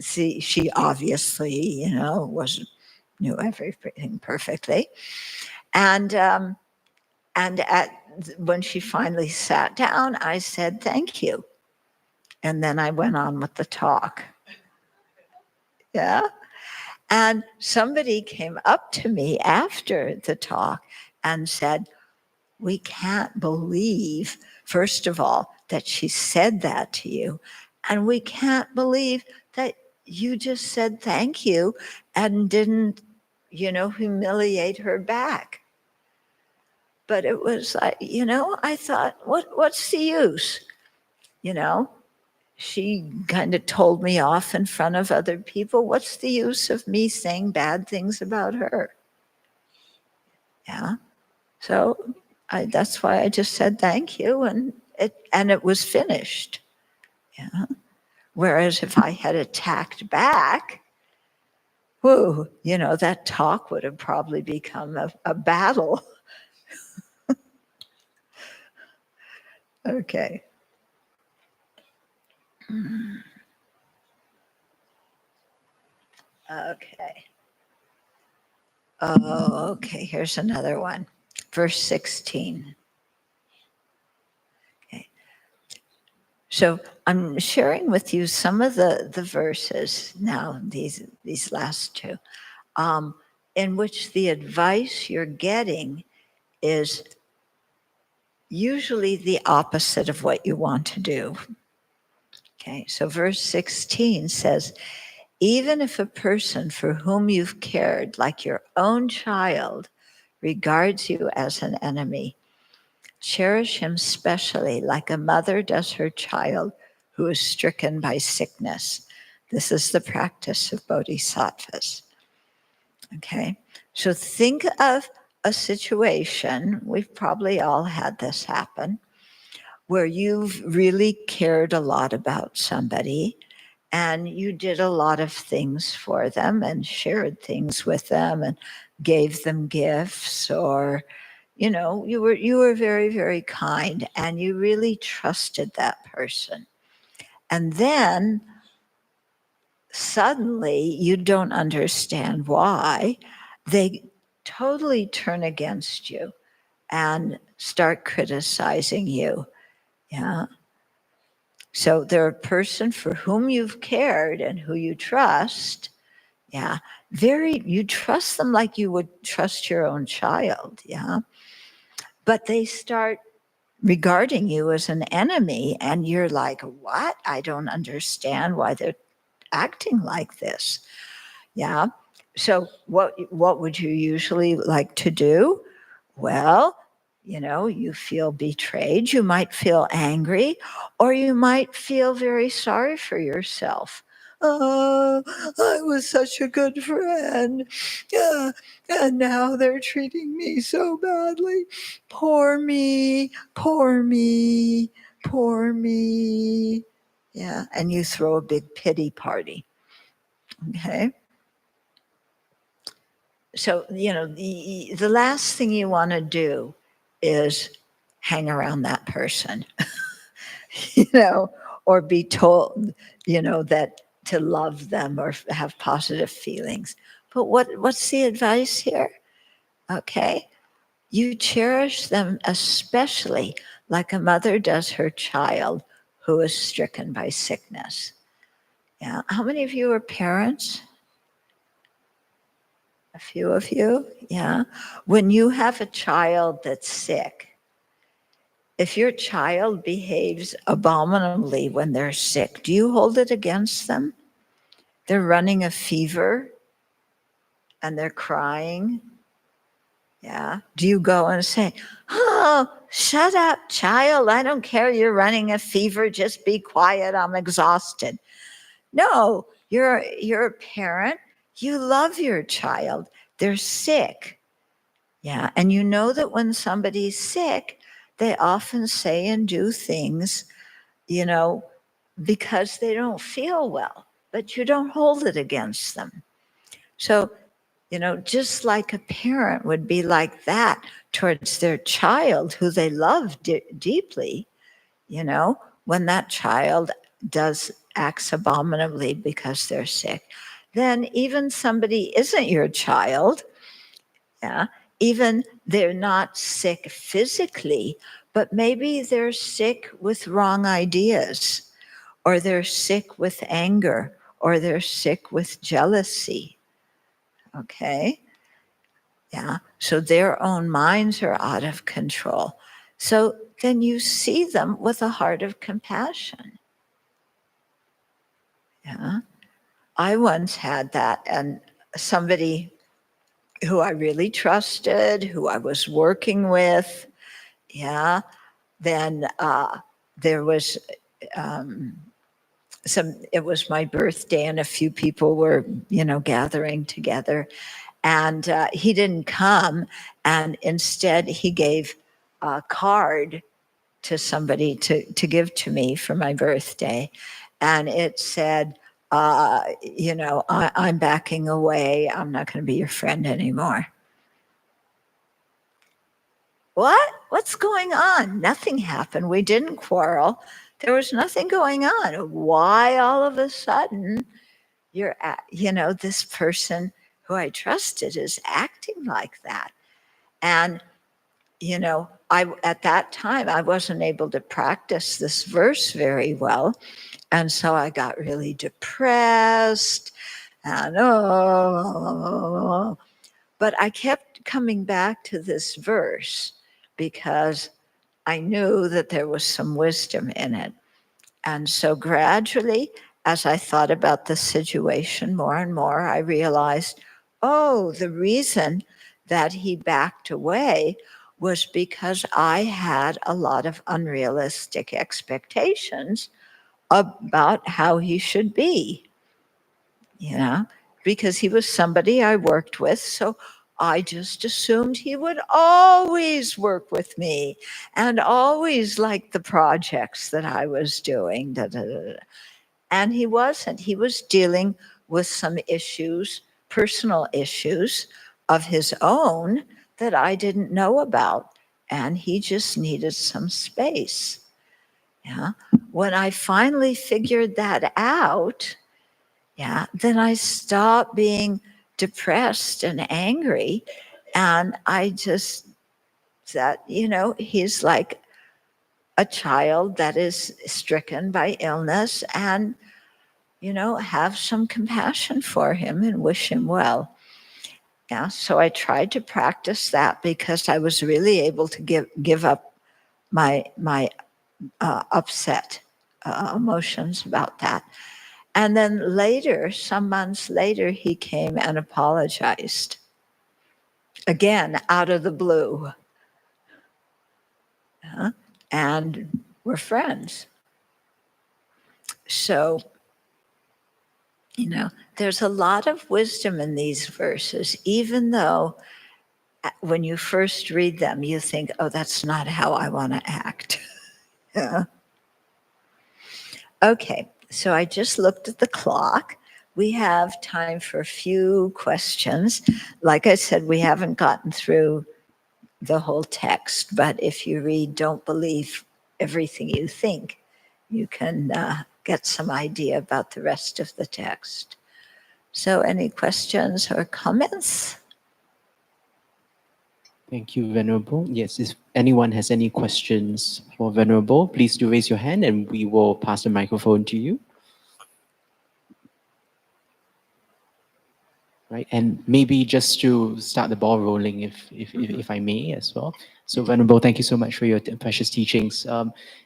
See, she obviously, knew everything perfectly. And when she finally sat down, I said, "Thank you." And then I went on with the talk. Yeah. And somebody came up to me after the talk and said, "We can't believe, first of all, that she said that to you. And we can't believe that you just said thank you and didn't, humiliate her back." But it was like, I thought, what's the use? She kind of told me off in front of other people. What's the use of me saying bad things about her? Yeah. So that's why I just said thank you, and it was finished. Yeah. Whereas if I had attacked back, whoo, that talk would have probably become a battle. Okay. Okay. Oh, okay. Here's another one. Verse 16. Okay. So I'm sharing with you some of the verses now, these last two, in which the advice you're getting is usually the opposite of what you want to do. Okay, so verse 16 says, "Even if a person for whom you've cared, like your own child, regards you as an enemy, cherish him specially like a mother does her child who is stricken by sickness." This is the practice of Bodhisattvas. Okay, so think of a situation, we've probably all had this happen, where you've really cared a lot about somebody and you did a lot of things for them and shared things with them and gave them gifts, or you were very, very kind and you really trusted that person. And then suddenly you don't understand why they totally turn against you and start criticizing you. Yeah. So they're a person for whom you've cared and who you trust. Yeah. You trust them like you would trust your own child. Yeah. But they start regarding you as an enemy and you're like, "What? I don't understand why they're acting like this." Yeah. So what would you usually like to do? Well, you feel betrayed, you might feel angry, or you might feel very sorry for yourself. "Oh, I was such a good friend. And now they're treating me so badly. Poor me, poor me, poor me." Yeah, and you throw a big pity party. Okay. So, the last thing you want to do is hang around that person, or be told, that to love them or have positive feelings. But what's the advice here? Okay. You cherish them especially like a mother does her child who is stricken by sickness. Yeah. How many of you are parents? A few of you, yeah. When you have a child that's sick, If your child behaves abominably when they're sick, do you hold it against them? They're running a fever and they're crying. Yeah. Do you go and say, "Oh, shut up, child. I don't care you're running a fever. Just be quiet. I'm exhausted." No, you're a parent. You love your child. They're sick. Yeah. And you know that when somebody's sick, they often say and do things, because they don't feel well, but you don't hold it against them. So, just like a parent would be like that towards their child who they love deeply, when that child acts abominably because they're sick, then even somebody isn't your child, yeah, even they're not sick physically, but maybe they're sick with wrong ideas, or they're sick with anger, or they're sick with jealousy. Okay? Yeah. So their own minds are out of control. So then you see them with a heart of compassion. Yeah. I once had that, and somebody who I really trusted, who I was working with, yeah, then there was it was my birthday and a few people were, gathering together. And he didn't come, and instead he gave a card to somebody to give to me for my birthday. And it said, I'm backing away. I'm not going to be your friend anymore. What? What's going on? Nothing happened. We didn't quarrel. There was nothing going on. Why all of a sudden you're, this person who I trusted is acting like that? And, at that time, I wasn't able to practice this verse very well. And so I got really depressed and, but I kept coming back to this verse because I knew that there was some wisdom in it. And so gradually, as I thought about the situation more and more, I realized, the reason that he backed away was because I had a lot of unrealistic expectations about how he should be, because he was somebody I worked with. So I just assumed he would always work with me and always like the projects that I was doing. And he wasn't. He was dealing with some issues, personal issues of his own that I didn't know about. And he just needed some space. Yeah. When I finally figured that out, then I stopped being depressed and angry. And I just said, he's like a child that is stricken by illness, and, have some compassion for him and wish him well. Yeah. So I tried to practice that because I was really able to give up my upset emotions about that. And then later, some months later, he came and apologized. Again, out of the blue. And we're friends. So, there's a lot of wisdom in these verses, even though when you first read them, you think, that's not how I want to act. Okay. So I just looked at the clock. We have time for a few questions. Like I said, we haven't gotten through the whole text, but if you read Don't Believe Everything You Think, you can get some idea about the rest of the text. So any questions or comments? Thank you, Venerable. Yes, if anyone has any questions for Venerable, please do raise your hand and we will pass the microphone to you. Right. right? And maybe just to start the ball rolling, if I may as well. So Venerable, thank you so much for your precious teachings.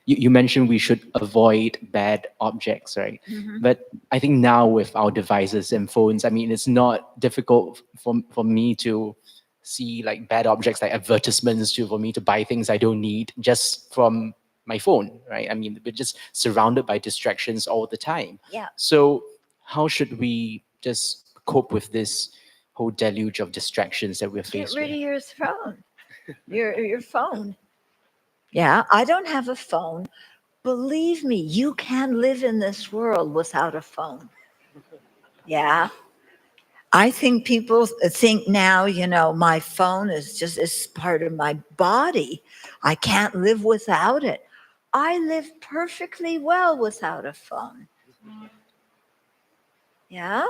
You mentioned we should avoid bad objects, right? But I think now with our devices and phones, I mean, it's not difficult for me to see like bad objects like advertisements for me to buy things I don't need just from my phone, right? I mean, we're just surrounded by distractions all the time. Yeah. So how should we just cope with this whole deluge of distractions that we're Get faced rid with? of your phone. Your phone. Yeah, I don't have a phone. Believe me, you can live in this world without a phone. Yeah. I think people think now, my phone is part of my body. I can't live without it. I live perfectly well without a phone. Yeah,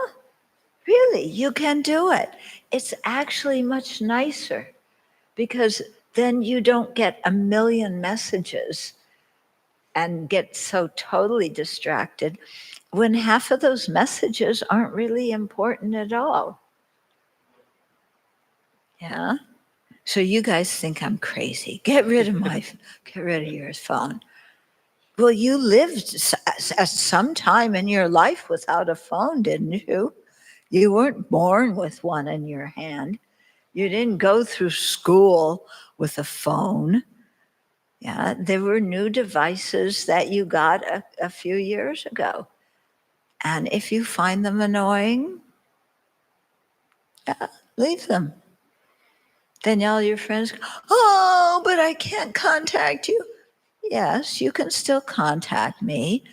really, you can do it. It's actually much nicer because then you don't get a million messages and get so totally distracted when half of those messages aren't really important at all. Yeah. So you guys think I'm crazy. Get rid of your phone. Well, you lived at some time in your life without a phone, didn't you? You weren't born with one in your hand. You didn't go through school with a phone. Yeah, there were new devices that you got a few years ago. And if you find them annoying, leave them. Then all your friends go, oh, but I can't contact you. Yes, you can still contact me.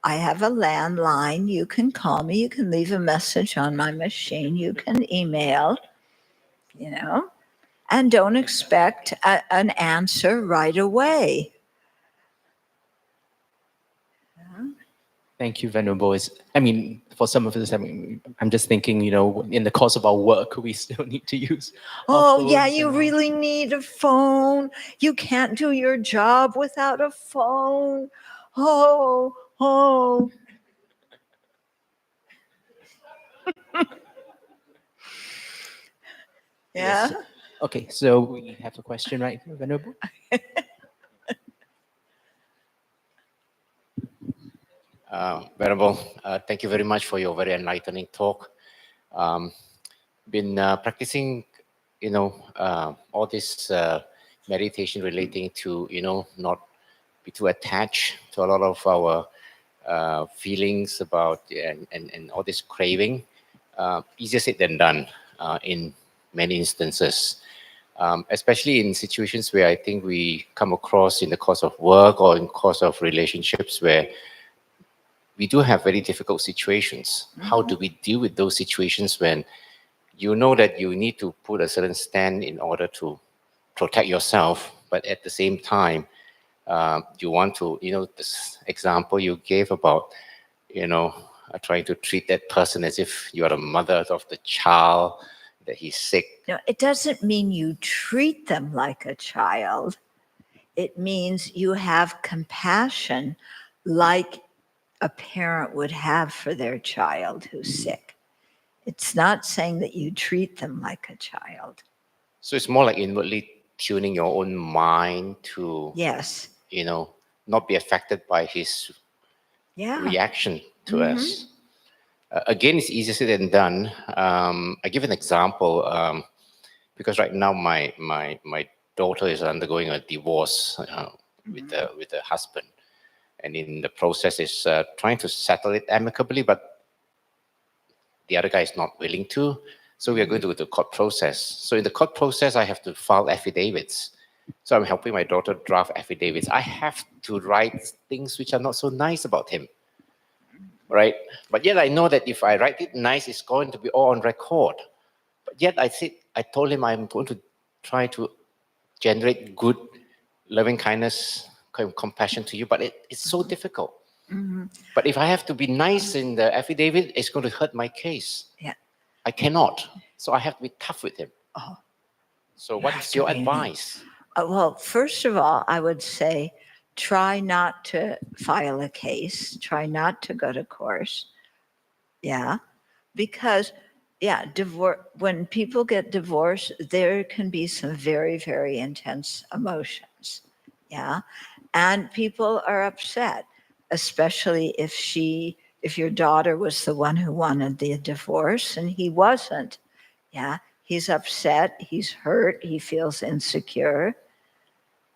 I have a landline. You can call me. You can leave a message on my machine. You can email, and don't expect an answer right away. Thank you, Venerable. I mean, for some of us, I'm just thinking, in the course of our work, we still need to use our Oh, yeah, phones you and all. really need a phone. You can't do your job without a phone. Oh. Yeah. Yes. Okay, so we have a question right here, Venerable. Venerable, thank you very much for your very enlightening talk. Been practicing, all this meditation relating to, not be too attached to a lot of our feelings about and all this craving. Easier said than done in many instances. Especially in situations where I think we come across in the course of work or in course of relationships where we do have very difficult situations. How do we deal with those situations when you know that you need to put a certain stand in order to protect yourself, but at the same time, you want to, this example you gave about, trying to treat that person as if you are the mother of the child, that he's sick. No, it doesn't mean you treat them like a child. It means you have compassion like a parent would have for their child who's sick. It's not saying that you treat them like a child. So it's more like inwardly tuning your own mind to, Yes. not be affected by his reaction to us. Again, it's easier said than done. I give an example because right now my daughter is undergoing a divorce with the husband, and in the process is trying to settle it amicably, but the other guy is not willing to. So we are going to go to the court process. So in the court process, I have to file affidavits. So I'm helping my daughter draft affidavits. I have to write things which are not so nice about him, right? But yet I know that if I write it nice, it's going to be all on record. But yet I told him I'm going to try to generate good, loving kindness, compassion to you, but it's so difficult. But if I have to be nice in the affidavit, it's going to hurt my case. Yeah. I cannot. So I have to be tough with him. Oh. So what's your advice? Well, first of all, I would say try not to file a case. Try not to go to court. Yeah. Because yeah, divorce. When people get divorced, there can be some very, very intense emotions. Yeah. And people are upset, especially if your daughter was the one who wanted the divorce and he wasn't. Yeah. He's upset, he's hurt, he feels insecure.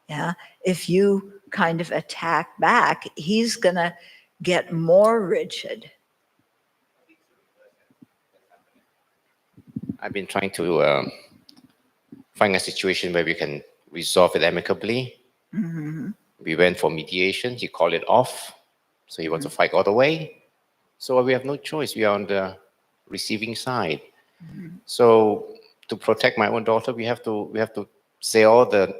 Yeah. If you kind of attack back, he's going to get more rigid. I've been trying to find a situation where we can resolve it amicably. Mm-hmm. We went for mediation. He called it off. So he wants to fight all the way. So we have no choice. We are on the receiving side. Mm-hmm. So to protect my own daughter, we have to say all the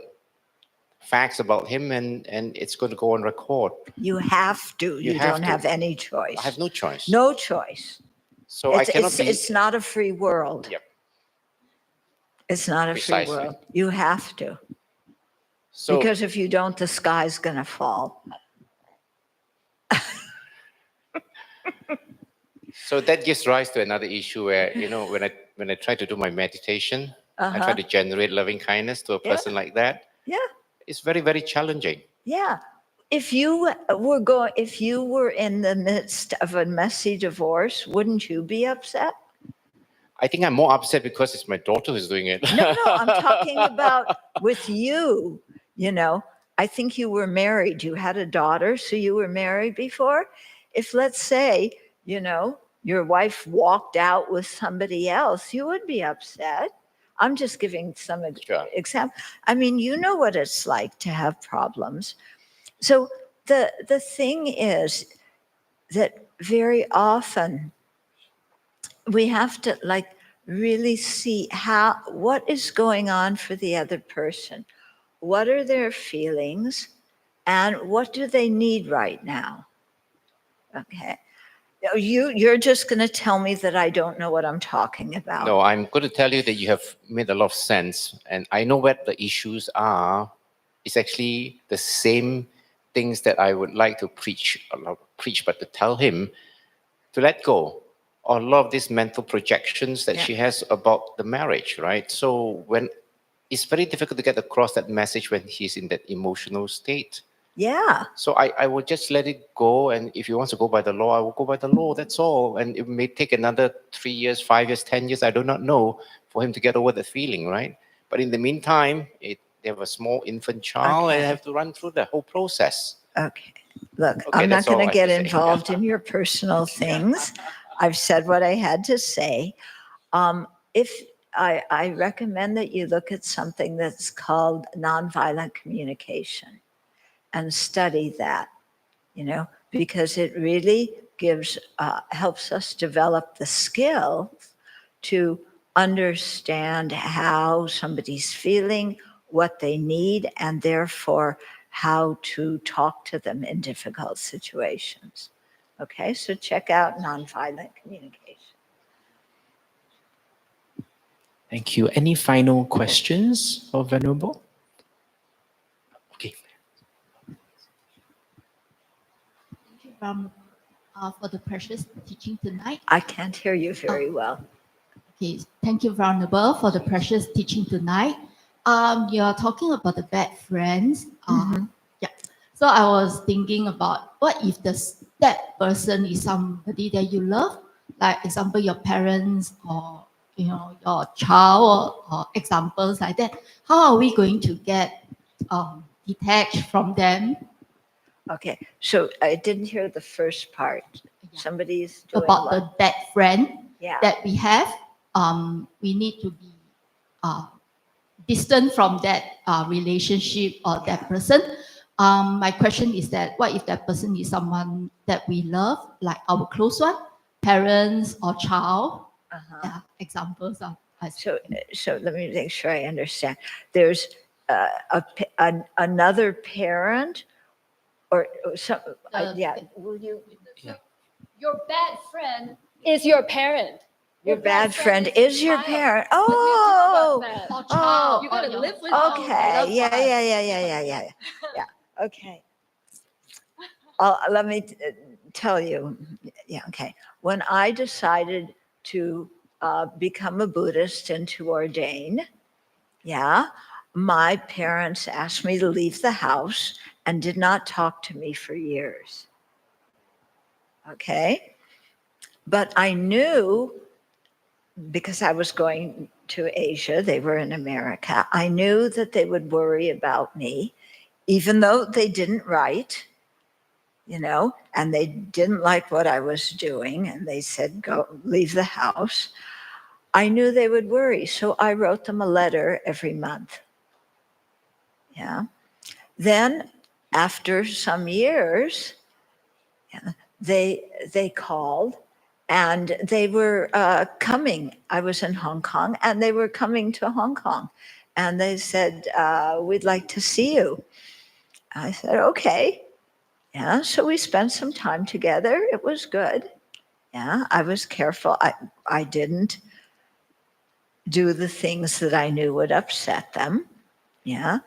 facts about him, and it's going to go on record. You have to. You don't have any choice. I have no choice. No choice. So I cannot be. It's not a free world. Yep. It's not a Precisely. free world. You have to. So, because if you don't, the sky's going to fall. So that gives rise to another issue where, when I try to do my meditation, I try to generate loving kindness to a person like that. Yeah. It's very, very challenging. Yeah. If you were in the midst of a messy divorce, wouldn't you be upset? I think I'm more upset because it's my daughter who's doing it. No, I'm talking about with you, I think you were married. You had a daughter, so you were married before. If, let's say, your wife walked out with somebody else, you would be upset. I'm just giving some example. I mean, you know what it's like to have problems. So the thing is that very often we have to really see what is going on for the other person. What are their feelings and what do they need right now? Okay. You're just going to tell me that I don't know what I'm talking about. No, I'm going to tell you that you have made a lot of sense. And I know what the issues are. It's actually the same things that I would like to preach, but to tell him to let go of a lot of these mental projections that she has about the marriage, right? So when it's very difficult to get across that message when he's in that emotional state. Yeah. So I will just let it go. And if he wants to go by the law, I will go by the law. That's all. And it may take another 3 years, 5 years, 10 years, I do not know, for him to get over the feeling, right? But in the meantime, they have a small infant child and have to run through the whole process. Okay. Look, I'm not going to get involved in your personal things. I've said what I had to say. If I recommend that you look at something that's called nonviolent communication and study that, because it really helps us develop the skill to understand how somebody's feeling, what they need, and therefore how to talk to them in difficult situations. Okay, so check out nonviolent communication. Thank you. Any final questions for Venerable? Okay. Thank you, for the precious teaching tonight. I can't hear you very well. Okay, thank you, Venerable, for the precious teaching tonight. You're talking about the bad friends. Yeah. So I was thinking about what if that person is somebody that you love, like example your parents or your child or examples like that. How are we going to get detached from them? Okay, so I didn't hear the first part. Yeah. Somebody's doing about the bad friend that we have. We need to be distant from that relationship or that person. My question is that what if that person is someone that we love, like our close one, parents or child? Examples of. So let me make sure I understand. There's another parent, or some. Will you? Yeah. Your bad friend is your parent. Your bad friend is your parent. Oh, you gotta live with. Okay. Yeah. Okay. Let me tell you. Yeah. Okay. When I decided to become a Buddhist and to ordain. Yeah. My parents asked me to leave the house and did not talk to me for years. Okay. But I knew, because I was going to Asia, they were in America, I knew that they would worry about me, even though they didn't write, you know, and they didn't like what I was doing, and they said, go, leave the house. I knew they would worry, so I wrote them a letter every month. Yeah. Then, after some years, they called, and they were coming. I was in Hong Kong, and they were coming to Hong Kong, and they said, we'd like to see you. I said, okay. Yeah, so we spent some time together. It was good. Yeah, I was careful. I didn't do the things that I knew would upset them. Yeah,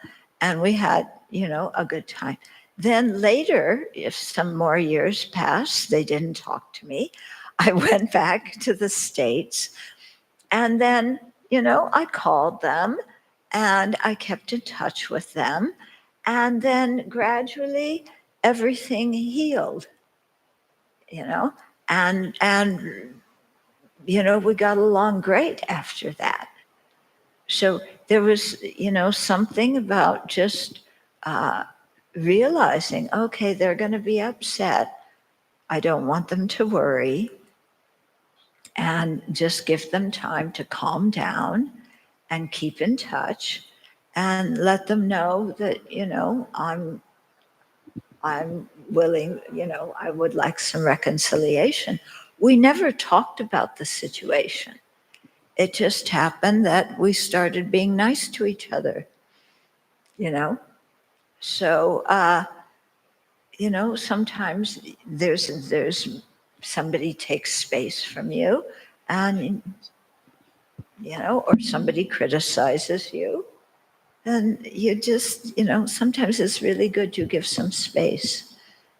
and we had, you know, a good time. Then later, if some more years passed, they didn't talk to me. I went back to the States, and then, you know, I called them and I kept in touch with them. And then gradually everything healed, you know, and you know, we got along great after that. So there was, you know, something about just realizing, okay, they're going to be upset. I don't want them to worry, and just give them time to calm down and keep in touch, and let them know that, you know, I'm willing, you know, I would like some reconciliation. We never talked about the situation. It just happened that we started being nice to each other, you know? So, you know, sometimes there's somebody takes space from you, and, you know, or somebody criticizes you, and you just, you know, sometimes it's really good you give some space,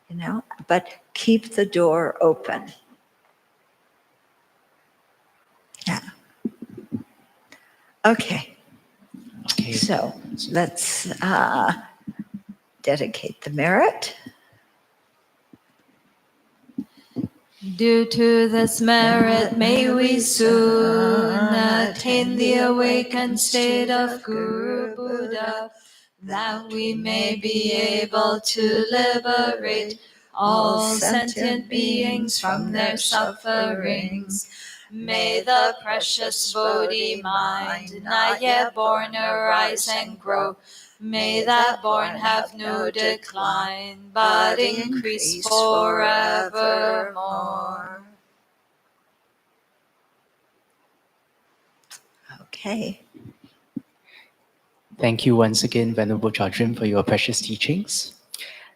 you know, but keep the door open. Yeah. Okay. So let's dedicate the merit. Due to this merit, may we soon attain the awakened state of Guru Buddha, that we may be able to liberate all sentient beings from their sufferings. May the precious Bodhi mind not yet born arise and grow. May that born have no decline, but increase forevermore. Okay. Thank you once again, Venerable Chodron, for your precious teachings.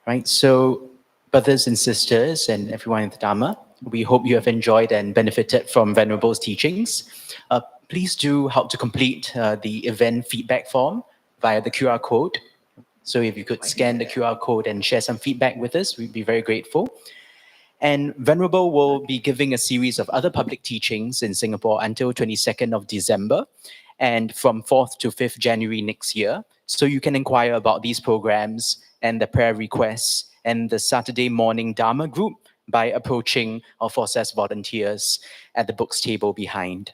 Right, so brothers and sisters and everyone in the Dharma, we hope you have enjoyed and benefited from Venerable's teachings. Please do help to complete the event feedback form via the QR code. So if you could scan the QR code and share some feedback with us, we'd be very grateful. And Venerable will be giving a series of other public teachings in Singapore until 22nd of December and from 4th to 5th January next year. So you can inquire about these programs and the prayer requests and the Saturday morning Dharma group by approaching our 4S volunteers at the books table behind.